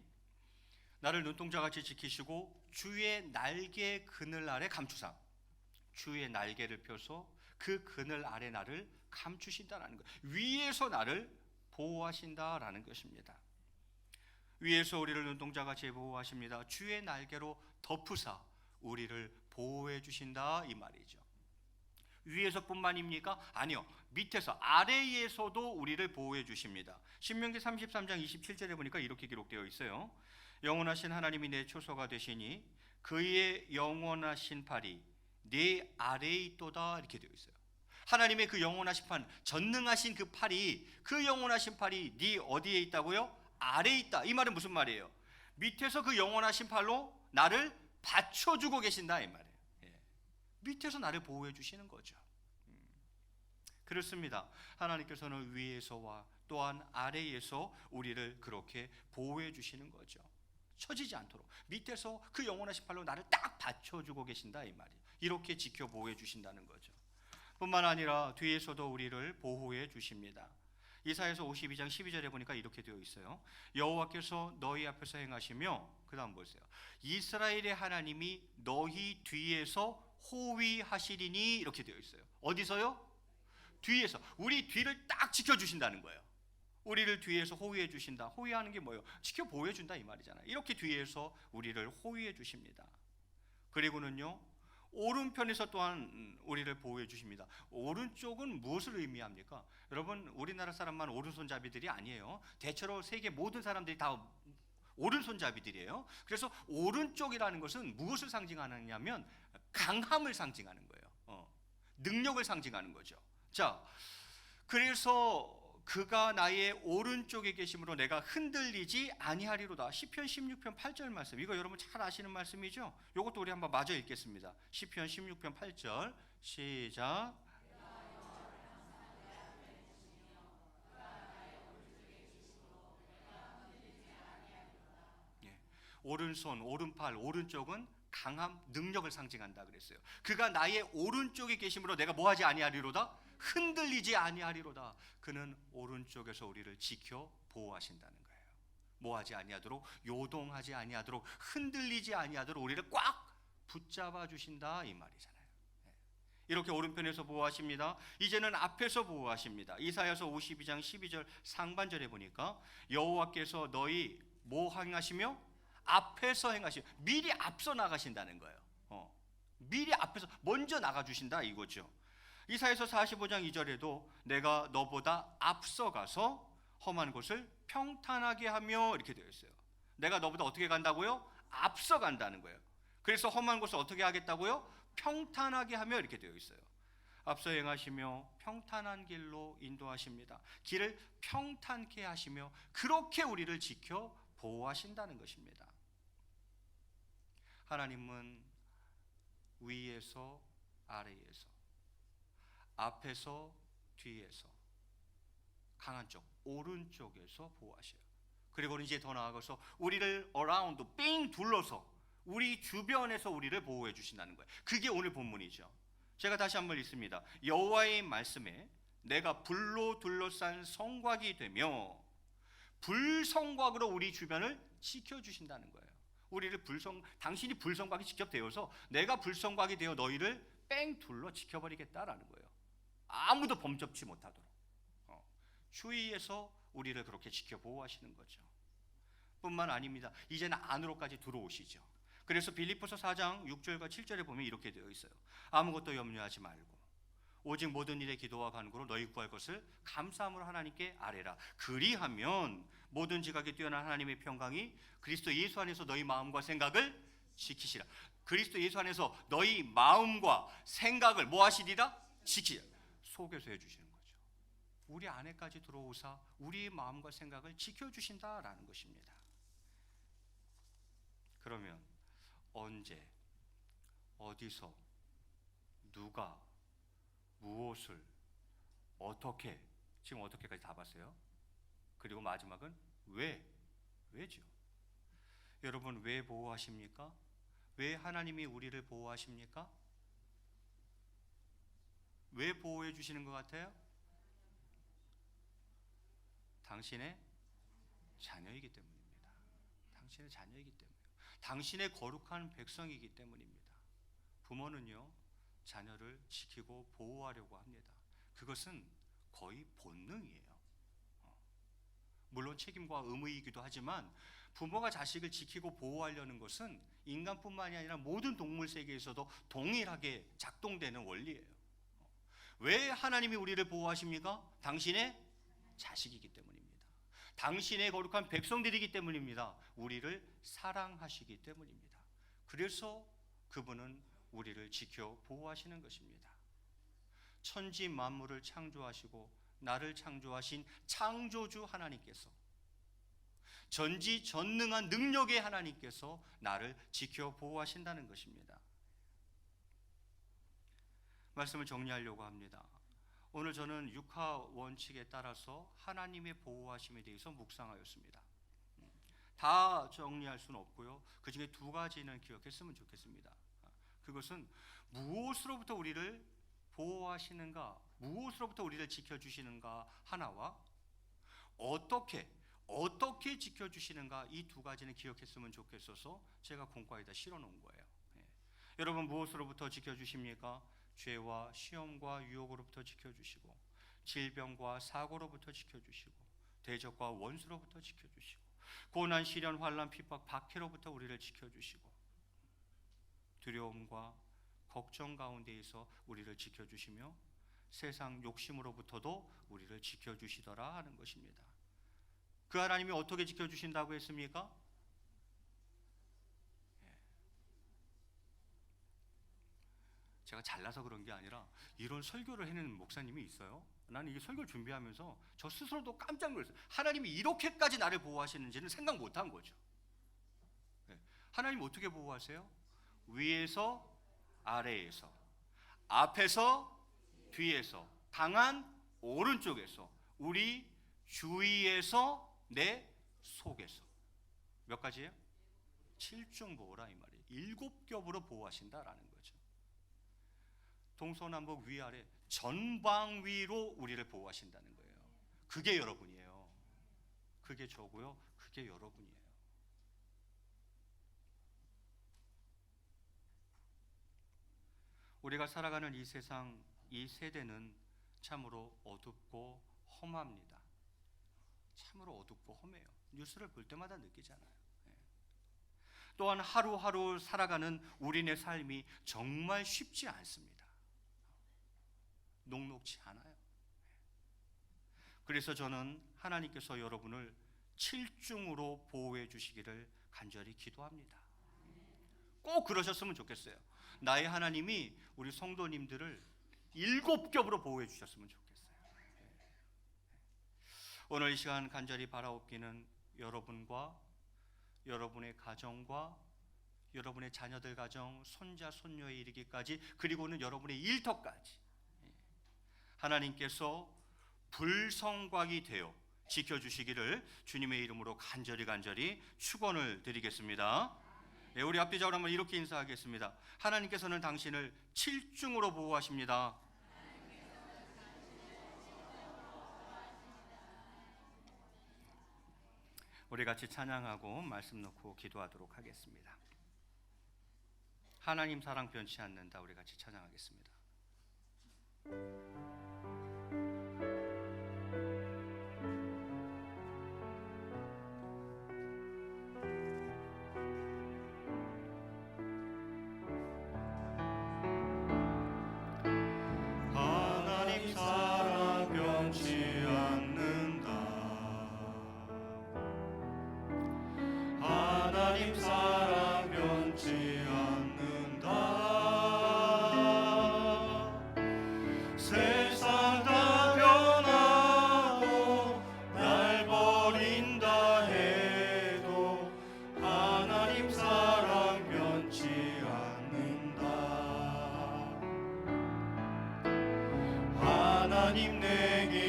S3: 나를 눈동자같이 지키시고 주의 날개 그늘 아래 감추사. 주의 날개를 펴서 그 그늘 아래 나를 감추신다라는 거예요. 위에서 나를 보호하신다라는 것입니다. 위에서 우리를 눈동자같이 보호하십니다. 주의 날개로 덮으사 우리를 보호해 주신다 이 말이죠. 위에서뿐만입니까? 아니요. 밑에서, 아래에서도 우리를 보호해 주십니다. 신명기 33장 27절에 보니까 이렇게 기록되어 있어요. 영원하신 하나님이 내 초소가 되시니 그의 영원하신 팔이 내 아래에 있도다 이렇게 되어 있어요. 하나님의 그 영원하신 팔, 전능하신 그 팔이, 그 영원하신 팔이 네 어디에 있다고요? 아래에 있다. 이 말은 무슨 말이에요? 밑에서 그 영원하신 팔로 나를 받쳐주고 계신다 이 말이에요. 밑에서 나를 보호해 주시는 거죠. 그렇습니다. 하나님께서는 위에서와 또한 아래에서 우리를 그렇게 보호해 주시는 거죠. 처지지 않도록 밑에서 그 영원하신 팔로 나를 딱 받쳐주고 계신다 이 말이에요. 이렇게 지켜 보호해 주신다는 거죠. 뿐만 아니라 뒤에서도 우리를 보호해 주십니다. 이사야서 52장 12절에 보니까 이렇게 되어 있어요. 여호와께서 너희 앞에서 행하시며, 그 다음 보세요. 이스라엘의 하나님이 너희 뒤에서 호위하시리니 이렇게 되어 있어요. 어디서요? 뒤에서. 우리 뒤를 딱 지켜주신다는 거예요. 우리를 뒤에서 호위해 주신다. 호위하는 게 뭐예요? 지켜 보호해 준다 이 말이잖아요. 이렇게 뒤에서 우리를 호위해 주십니다. 그리고는요, 오른편에서 또한 우리를 보호해 주십니다. 오른쪽은 무엇을 의미합니까? 여러분, 우리나라 사람만 오른손잡이들이 아니에요. 대체로 세계 모든 사람들이 다 오른손잡이들이에요. 그래서 오른쪽이라는 것은 무엇을 상징하느냐면 강함을 상징하는 거예요. 능력을 상징하는 거죠. 자, 그래서 그가 나의 오른쪽에 계심으로 내가 흔들리지 아니하리로다. 시편 16편 8절 말씀. 이거 여러분 잘 아시는 말씀이죠? 이것도 우리 한번 마저 읽겠습니다. 시편 16편 8절 시작. 오른손, 오른팔, 오른쪽은 강함, 능력을 상징한다 그랬어요. 그가 나의 오른쪽에 계심으로 내가 뭐하지 아니하리로다? 흔들리지 아니하리로다. 그는 오른쪽에서 우리를 지켜 보호하신다는 거예요. 뭐하지 아니하도록, 요동하지 아니하도록, 흔들리지 아니하도록 우리를 꽉 붙잡아 주신다 이 말이잖아요. 이렇게 오른편에서 보호하십니다. 이제는 앞에서 보호하십니다. 이사야서 52장 12절 상반절에 보니까 여호와께서 너희 뭐 행하시며 앞에서 행하시며 미리 앞서 나가신다는 거예요. 미리 앞에서 먼저 나가 주신다 이거죠. 이사야서 45장 2절에도 내가 너보다 앞서가서 험한 곳을 평탄하게 하며 이렇게 되어 있어요. 내가 너보다 어떻게 간다고요? 앞서 간다는 거예요. 그래서 험한 곳을 어떻게 하겠다고요? 평탄하게 하며 이렇게 되어 있어요. 앞서 행하시며 평탄한 길로 인도하십니다. 길을 평탄케 하시며 그렇게 우리를 지켜 보호하신다는 것입니다. 하나님은 위에서 아래에서 앞에서 뒤에서 강한 쪽 오른쪽에서 보호하셔요. 그리고 이제 더 나아가서 우리를 어라운드 삥 둘러서 우리 주변에서 우리를 보호해 주신다는 거예요. 그게 오늘 본문이죠. 제가 다시 한번 읽습니다. 여호와의 말씀에 내가 불로 둘러싼 성곽이 되며 불성곽으로 우리 주변을 지켜주신다는 거예요. 우리를 당신이 불성곽이 직접 되어서 내가 불성곽이 되어 너희를 뺑 둘러 지켜버리겠다라는 거예요. 아무도 범접치 못하도록 주위에서 우리를 그렇게 지켜 보호하시는 거죠. 뿐만 아닙니다. 이제는 안으로까지 들어오시죠. 그래서 빌립보서 4장 6절과 7절에 보면 이렇게 되어 있어요. 아무것도 염려하지 말고 오직 모든 일에 기도와 간구로 너희 구할 것을 감사함으로 하나님께 아뢰라. 그리하면 모든 지각에 뛰어난 하나님의 평강이 그리스도 예수 안에서 너희 마음과 생각을 지키시라. 그리스도 예수 안에서 너희 마음과 생각을 뭐 하시리라? 지키라. 속에서 해주시는 거죠. 우리 안에까지 들어오사 우리의 마음과 생각을 지켜주신다라는 것입니다. 그러면 언제, 어디서, 누가, 무엇을, 어떻게, 지금 어떻게까지 다 봤어요? 그리고 마지막은 왜죠? 여러분 왜 보호하십니까? 왜 하나님이 우리를 보호하십니까? 왜 보호해 주시는 것 같아요? 당신의 자녀이기 때문입니다. 당신의 자녀이기 때문이에요. 당신의 거룩한 백성이기 때문입니다. 부모는요, 자녀를 지키고 보호하려고 합니다. 그것은 거의 본능이에요. 물론 책임과 의무이기도 하지만 부모가 자식을 지키고 보호하려는 것은 인간뿐만이 아니라 모든 동물 세계에서도 동일하게 작동되는 원리예요. 왜 하나님이 우리를 보호하십니까? 당신의 자식이기 때문입니다. 당신의 거룩한 백성들이기 때문입니다. 우리를 사랑하시기 때문입니다. 그래서 그분은 우리를 지켜 보호하시는 것입니다. 천지 만물을 창조하시고 나를 창조하신 창조주 하나님께서, 전지전능한 능력의 하나님께서 나를 지켜 보호하신다는 것입니다. 말씀을 정리하려고 합니다. 오늘 저는 육하 원칙에 따라서 하나님의 보호하심에 대해서 묵상하였습니다. 다 정리할 수는 없고요. 그 중에 두 가지는 기억했으면 좋겠습니다. 그것은 무엇으로부터 우리를 보호하시는가, 무엇으로부터 우리를 지켜주시는가 하나와 어떻게 지켜주시는가, 이 두 가지는 기억했으면 좋겠어서 제가 공과에다 실어놓은 거예요. 여러분 무엇으로부터 지켜주십니까? 죄와 시험과 유혹으로부터 지켜주시고, 질병과 사고로부터 지켜주시고, 대적과 원수로부터 지켜주시고, 고난, 시련, 환난, 핍박, 박해로부터 우리를 지켜주시고, 두려움과 걱정 가운데에서 우리를 지켜주시며 세상 욕심으로부터도 우리를 지켜주시더라 하는 것입니다. 그 하나님이 어떻게 지켜주신다고 했습니까? 제가 잘나서 그런 게 아니라 이런 설교를 해내는 목사님이 있어요. 나는 이 설교를 준비하면서 저 스스로도 깜짝 놀랐어요. 하나님이 이렇게까지 나를 보호하시는지는 생각 못한 거죠. 하나님 어떻게 보호하세요? 위에서 아래에서, 앞에서 뒤에서, 강한 오른쪽에서, 우리 주위에서, 내 속에서. 몇 가지예요? 7중 보호라 이 말이에요. 7겹으로 보호하신다라는 거죠. 동서남북 위아래 전방위로 우리를 보호하신다는 거예요. 그게 여러분이에요. 그게 저고요. 그게 여러분이에요. 우리가 살아가는 이 세상, 이 세대는 참으로 어둡고 험합니다. 참으로 어둡고 험해요. 뉴스를 볼 때마다 느끼잖아요. 또한 하루하루 살아가는 우리네 삶이 정말 쉽지 않습니다. 녹록지 않아요. 그래서 저는 하나님께서 여러분을 칠중으로 보호해 주시기를 간절히 기도합니다. 꼭 그러셨으면 좋겠어요. 나의 하나님이 우리 성도님들을 7겹으로 보호해 주셨으면 좋겠어요. 오늘 이 시간 간절히 바라옵기는 여러분과 여러분의 가정과 여러분의 자녀들 가정, 손자 손녀에 이르기까지, 그리고는 여러분의 일터까지 하나님께서 불성곽이 되어 지켜주시기를 주님의 이름으로 간절히 축원을 드리겠습니다. 우리 앞뒤적으로 한번 이렇게 인사하겠습니다. 하나님께서는 당신을 칠중으로 보호하십니다. 우리 같이 찬양하고 말씀 놓고 기도하도록 하겠습니다. 하나님 사랑 변치 않는다. 우리 같이 찬양하겠습니다. 하나님 사랑 변치 않는다. 하나님 사랑 변치 않는다. 세상 다 변하고 날 버린다 해도 하나님 사랑 변치 않는다. 하나님 내 길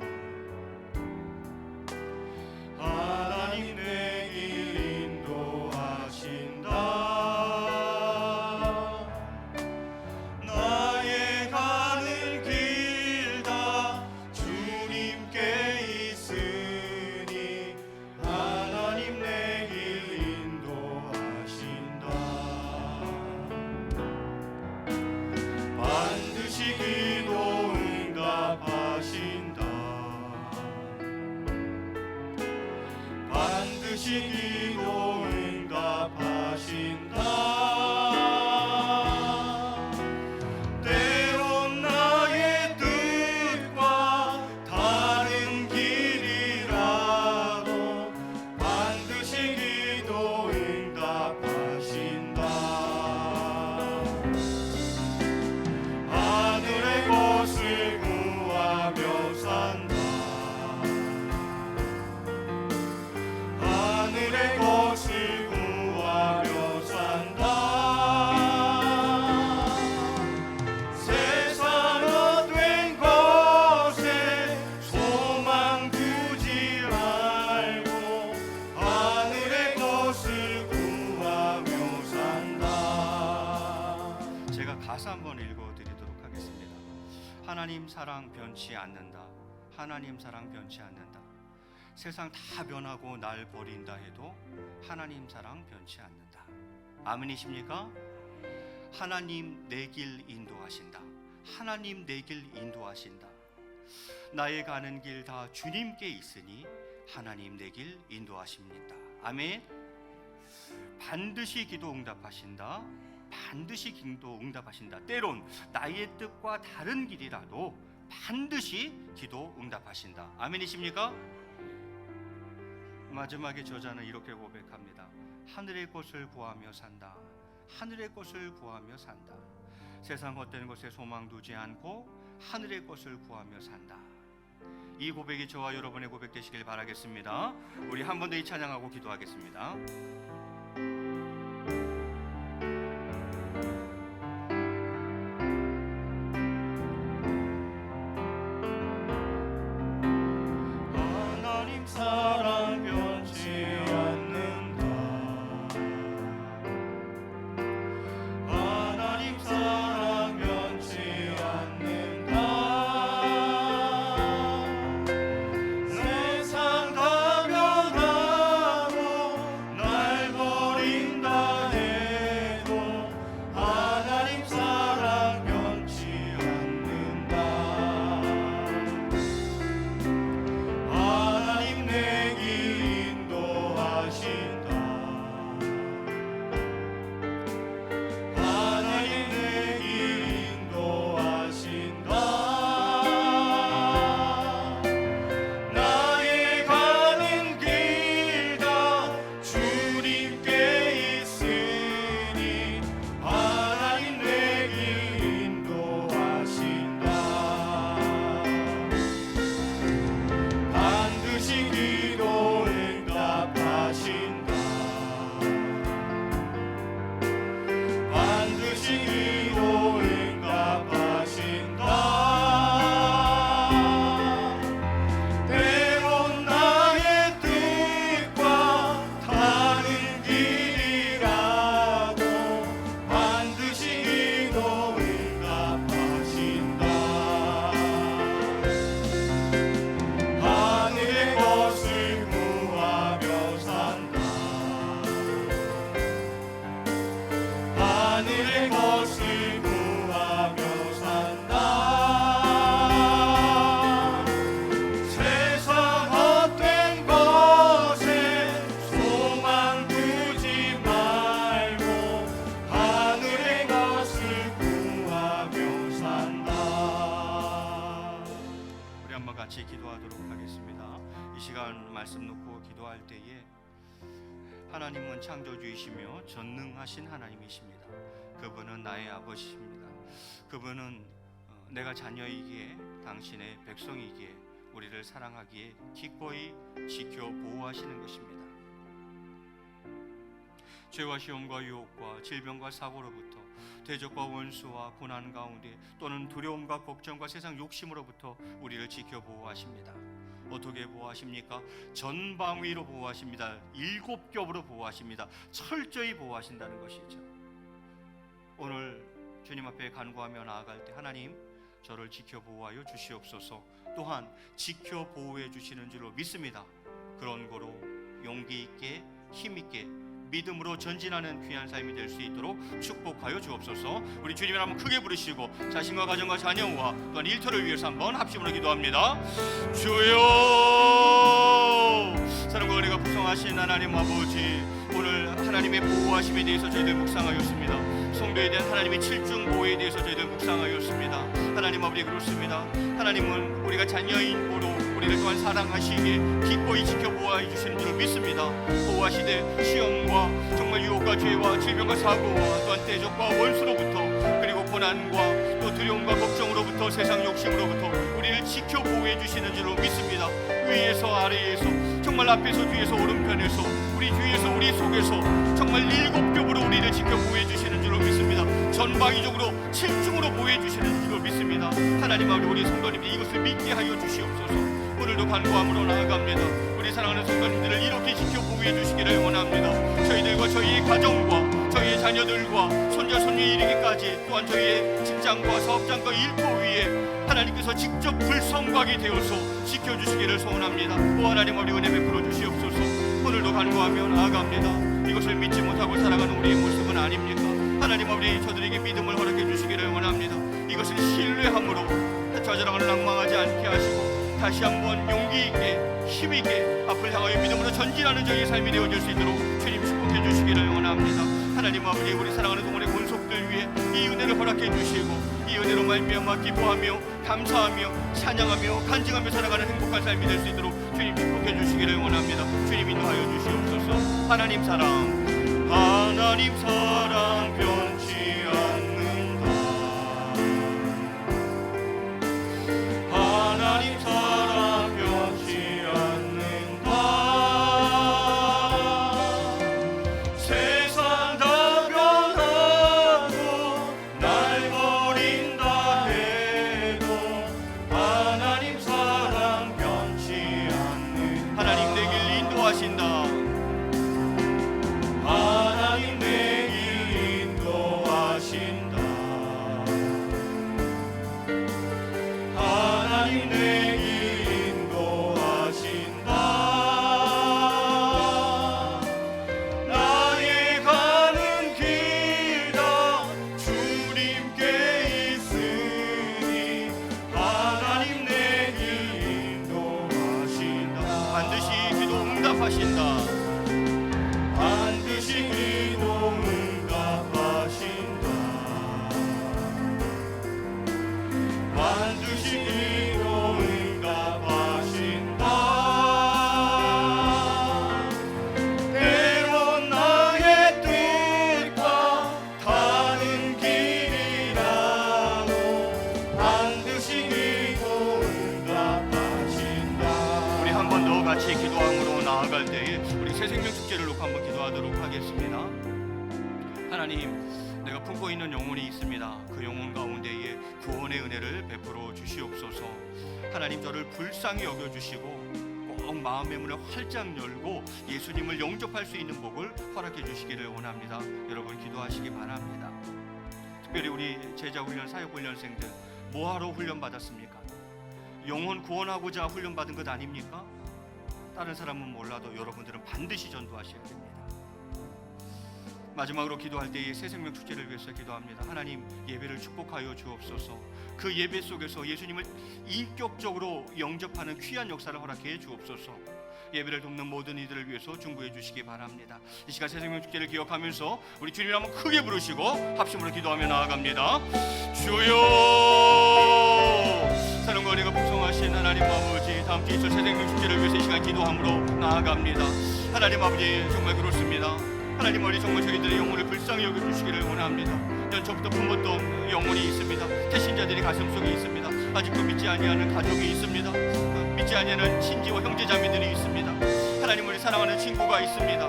S3: 인도하신다. 하나님 내 길 인도하신다. 나의 가는 길 다 주님께 있으니 하나님 내 길 인도하신다. 반드시 기도 응답하신다. 반드시 기도 응답하신다. 때론 나의 뜻과 다른 길이라도 반드시 기도 응답하신다. 하늘의 것을 구하며 산다. 하늘의 것을 구하며 산다. 세상화된 것에 소망 두지 말고 하늘의 것을 구하며 산다. 제가 가사 한번 읽어드리도록 하겠습니다. 하나님 사랑 변치 않는다. 하나님 사랑 변치 않는다. 세상 다 변하고 날 버린다 해도 하나님 사랑 변치 않는다. 아멘이십니까? 하나님 내 길 인도하신다. 하나님 내 길 인도하신다. 나의 가는 길 다 주님께 있으니 하나님 내 길 인도하십니다. 아멘. 반드시 기도 응답하신다. 반드시 기도 응답하신다. 때론 나의 뜻과 다른 길이라도 반드시 기도 응답하신다. 아멘이십니까? 마지막에 저자는 이렇게 고백합니다. 하늘의 것을 구하며 산다. 하늘의 것을 구하며 산다. 세상 헛된 것에 소망 두지 않고 하늘의 것을 구하며 산다. 이 고백이 저와 여러분의 고백 되시길 바라겠습니다. 우리 한 번 더 이 찬양하고 기도하겠습니다. 하나님 사랑 변치 않는다. 하나님 사랑 변치 않는다. 세상 다 변하고 날 버린다 해도 같이 기도하도록 하겠습니다. 이 시간 말씀 놓고 기도할 때에 하나님은 창조주이시며 전능하신 하나님이십니다. 그분은 나의 아버지십니다. 그분은 내가 자녀이기에 당신의 백성이기에 우리를 사랑하기에 기꺼이 지켜 보호하시는 것입니다. 죄와 시험과 유혹과 질병과 사고로부터 대적과 원수와 고난 가운데 또는 두려움과 걱정과 세상 욕심으로부터 우리를 지켜 보호하십니다. 어떻게 보호하십니까? 전방위로 보호하십니다. 7겹으로 보호하십니다. 철저히 보호하신다는 것이죠. 오늘 주님 앞에 간구하며 나아갈 때 하나님 저를 지켜 보호하여 주시옵소서. 또한 지켜 보호해 주시는 줄로 믿습니다. 그런 거로 용기 있게 힘 있게 믿음으로 전진하는 귀한 삶이 될 수 있도록 축복하여 주옵소서. 우리 주님을 한번 크게 부르시고 자신과 가정과 자녀와 또한 일터를 위해서 한번 합심으로 기도합니다. 주여, 사랑과 은혜가 풍성하신 하나님 아버지, 오늘 하나님의 보호하심에 대해서 저희들 묵상하였습니다. 성도에 대한 하나님의 7중 보호에 대해서 저희들 묵상하였습니다. 하나님 아버지, 그렇습니다. 하나님은 우리가 자녀인 보로 우리를 또한 사랑하시기에 기꺼이 지켜 보호해 주시는 줄 믿습니다. 보호하시되 시험과 정말 유혹과 죄와 질병과 사고와 또한 대적과 원수로부터 그리고 고난과 또 두려움과 걱정으로부터 세상 욕심으로부터 우리를 지켜 보호해 주시는 줄로 믿습니다. 위에서 아래에서 정말 앞에서 뒤에서 오른편에서 우리 뒤에서 우리 속에서 정말 7겹으로 우리를 지켜 보호해 주시는 줄로 믿습니다. 전방위적으로 7중으로 보호해 주시는 줄로 믿습니다. 하나님 아버지, 우리 성도님들 이것을 믿게 하여 주시옵소서. 오늘도 간구함으로 나아갑니다. 우리 사랑하는 성도님들을 이렇게 지켜 보호해 주시기를 원합니다. 저희들과 저희의 가정과 저희의 자녀들과 손자 손녀에 이르기까지 또한 저희의 직장과 사업장과 일터 위에 하나님께서 직접 불성각이 되어서 지켜주시기를 소원합니다. 오 하나님 아버지, 은혜 베풀어 주시옵소서. 오늘도 간구하며 나아갑니다. 이것을 믿지 못하고 살아가는 우리의 모습은 아닙니까? 하나님 아버지, 저들에게 믿음을 허락해 주시기를 원합니다. 이것을 신뢰함으로 좌절함을 낭망하지 않게 하시고 다시 한번 용기 있게 힘 있게 앞을 향하여 믿음으로 전진하는 저희 삶이 되어질 수 있도록 주님 축복해 주시기를 원합니다. 하나님 아버지, 우리 사랑하는 동원의 권속들 위해 이 은혜를 허락해 주시고 이 은혜로 말미암아 기뻐하며 감사하며 찬양하며 간증하며 살아가는 행복한 삶이 될 수 있도록 주님 축복해 주시기를 원합니다. 주님 인도하여 주시옵소서. 하나님 사랑 변치 않는다. 하나님 사랑 변치 않는다. 세상 다 변하고 날 버린다 해도 하나님 사랑 변치 않는다. 하나님 내 길 인도하신다. 하나님 내 길 인도하신다. 하나님 내 길 인도하신다. 나의 가는 길 다 주님께 있으니 하나님 내 길 인도하신다. 반드시 기도 응답하신다. 반드시 기도 응답하신다. 반드시 기도 응답하신다. 때론 나의 뜻과 다른 길이라도 반드시 기도 응답하신다. 우리 한 번 더 같이 기도함으로 나아갈 때에 우리 새생명 축제를 놓고 한번 기도하도록 하겠습니다. 하나님, 내가 품고 있는 영혼이 있습니다. 그 영혼 가운데에 구원의 은혜를 베풀어 주시옵소서. 하나님, 저를 불쌍히 여겨주시고 꼭 마음의 문을 활짝 열고 예수님을 영접할 수 있는 복을 허락해 주시기를 원합니다. 여러분 기도하시기 바랍니다. 특별히 우리 제자훈련 사역훈련생들 뭐하러 훈련받았습니까? 영혼 구원하고자 훈련받은 것 아닙니까? 다른 사람은 몰라도 여러분들은 반드시 전도하셔야 됩니다. 마지막으로 기도할 때에 새생명 축제를 위해서 기도합니다. 하나님, 예배를 축복하여 주옵소서. 그 예배 속에서 예수님을 인격적으로 영접하는 귀한 역사를 허락해 주옵소서. 예배를 돕는 모든 이들을 위해서 중보해 주시기 바랍니다. 이 시간 새생명 축제를 기억하면서 우리 주님을 한번 크게 부르시고 합심으로 기도하며 나아갑니다. 주여, 사랑과 은혜가 풍성하신 하나님 아버지, 다음 주에 있을 새생명 축제를 위해서 이 시간 기도함으로 나아갑니다. 하나님 아버지, 정말 그렇습니다. 하나님 아버지, 정말 저희들의 영혼을 불쌍히 여겨주시기를 원합니다. 연초부터 품었던 영혼이 있습니다. 태신자들이 가슴속에 있습니다. 아직도 믿지 아니하는 가족이 있습니다. 믿지 아니하는 친지와 형제자매들이 있습니다. 하나님 우리 사랑하는 친구가 있습니다.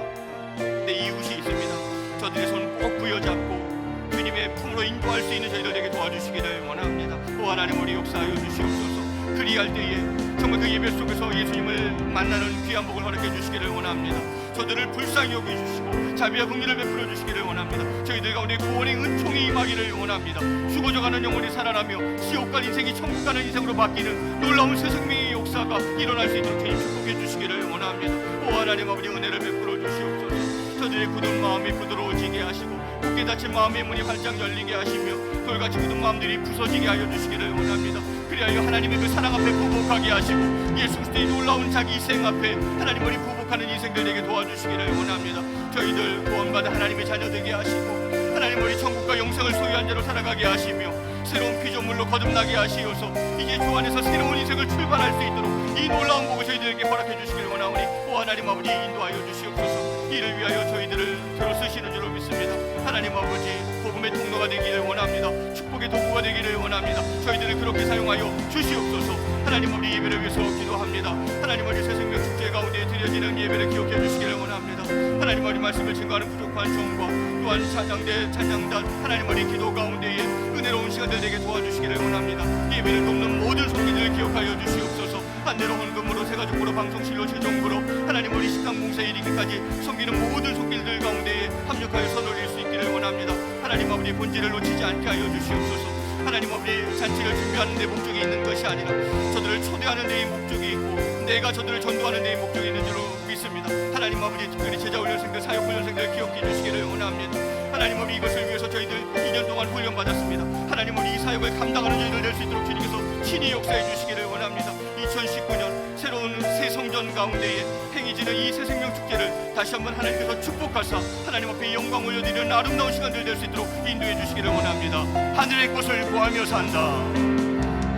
S3: 내 이웃이 있습니다. 저들의 손 꼭 부여잡고 주님의 품으로 인도할 수 있는 저희들에게 도와주시기를 원합니다. 오 하나님, 우리 역사하여 주시옵소서. 그리할 때에 정말 그 예배 속에서 예수님을 만나는 귀한 복을 허락해 주시기를 원합니다. 저들을 불쌍히 여겨주시고 자비와 긍휼을 베풀어 주시기를 원합니다. 저희들 가운데 구원의 은총이 임하기를 원합니다. 죽어져가는 영혼이 살아나며 지옥 갈 인생이 천국 가는 인생으로 바뀌는 놀라운 새 생명의 역사가 일어날 수 있도록 주님 축복해 주시기를 원합니다. 오 하나님 아버지, 은혜를 베풀어 주시옵소서. 저들의 굳은 마음이 부드러워지게 하시고 굳게 닫힌 마음의 문이 활짝 열리게 하시며 돌같이 굳은 마음들이 부서지게 하여 주시기를 원합니다. 그리하여 하나님의 그 사랑 앞에 부복하게 하시고 예수 그리스도의 놀라운 자기 희생 앞에 하나님 우리 부복하는 인생들에게 도와주시기를 원합니다. 저희들 구원받은 하나님의 자녀 되게 하시고 하나님 우리 천국과 영생을 소유한 자로 살아가게 하시며 새로운 피조물로 거듭나게 하시어서 이제 주 안에서 새로운 인생을 출발할 수 있도록 이 놀라운 복을 저희들에게 허락해 주시기를 원하오니 오 하나님 아버지, 인도하여 주시옵소서. 이를 위하여 저희들을 들어 쓰시는 줄로 믿습니다. 하나님 아버지, 복음의 통로가 되기를 원합니다. 축복의 도구가 되기를 원합니다. 저희들을 그렇게 사용하여 주시옵소서. 하나님 우리 예배를 위해서 기도합니다. 하나님 우리 새생명 축제 가운데 드려지는 예배를 기억해 주시기를 원합니다. 하나님 우리 말씀을 증거하는 부족한 종과 또한 찬양대 찬양단 하나님 우리 기도 가운데에 은혜로운 시간들 되게 도와주시기를 원합니다. 예배를 돕는 모든 성도들을 기억하여 주시옵소서. 반대로 헌금으로 새가족으로 방송실로 최종부로 하나님 우리 식당 공사 이르기까지 섬기는 모든 손길들 가운데에 합력하여 선 올릴 수 있기를 원합니다. 하나님 아버지, 본질을 놓치지 않게 하여 주시옵소서. 하나님 아버지, 잔치를 준비하는 데 목적이 있는 것이 아니라 저들을 초대하는 데에 목적이 있고 내가 저들을 전도하는 데에 목적이 있는 줄로 믿습니다. 하나님 아버지, 특별히 제자훈련생들, 사역훈련생들 기억해 주시기를 원합니다. 하나님 아버지, 이것을 위해서 저희들 2년 동안 훈련받았습니다. 하나님 우리 이 사역을 감당하는 저희들 될 수 있도록 주님께서 친히 역사해 주시기를 원합니다. 2019년 새로운 새 성전 가운데에 행해지는 이 새 생명 축제를 다시 한번 하나님께서 축복하사 하나님 앞에 영광 올려드리는 아름다운 시간들 될 수 있도록 인도해 주시기를 원합니다. 하늘의 꽃을 구하며 산다.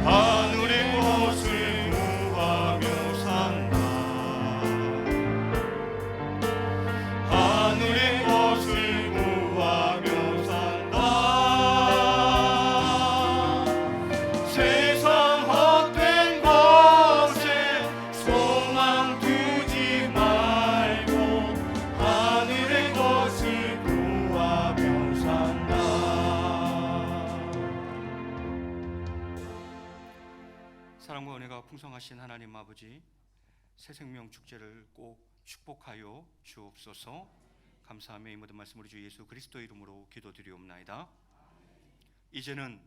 S3: 하늘의 꽃을 구하며 산다. 하늘의 꽃을 구하며 산다. 세상 헛된 것에 소망 두지 말고 하늘의 꽃을 구하며 산다. 사랑과 은혜가 풍성하신 하나님 아버지, 새 생명 축제를 꼭 축복하여 주옵소서. 감사하며 이 모든 말씀 우리 주 예수 그리스도의 이름으로 기도드리옵나이다. 이제는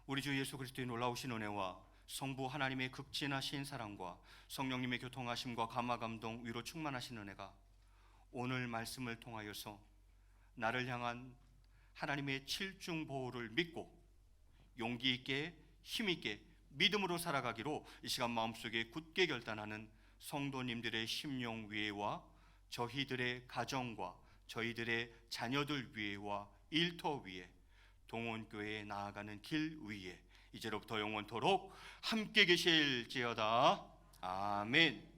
S3: 우리 주 예수 그리스도의 놀라우신 은혜와 성부 하나님의 극진하신 사랑과 성령님의 교통하심과 감화 감동 위로 충만하신 은혜가 오늘 말씀을 통하여서 나를 향한 하나님의 칠중 보호를 믿고 용기 있게 힘 있게 믿음으로 살아가기로 이 시간 마음속에 굳게 결단하는 성도님들의 심령 위에와 저희들의 가정과 저희들의 자녀들 위에와 일터 위에 동원교회에 나아가는 길 위에 이제로부터 영원토록 함께 계실지어다. 아멘.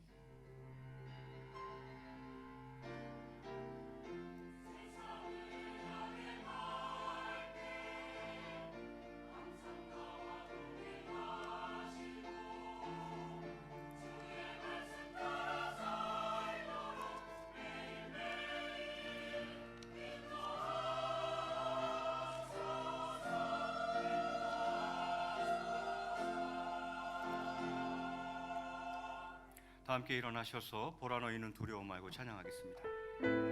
S3: 다 함께 일어나셔서 보라 너희는 두려워 말고 찬양하겠습니다.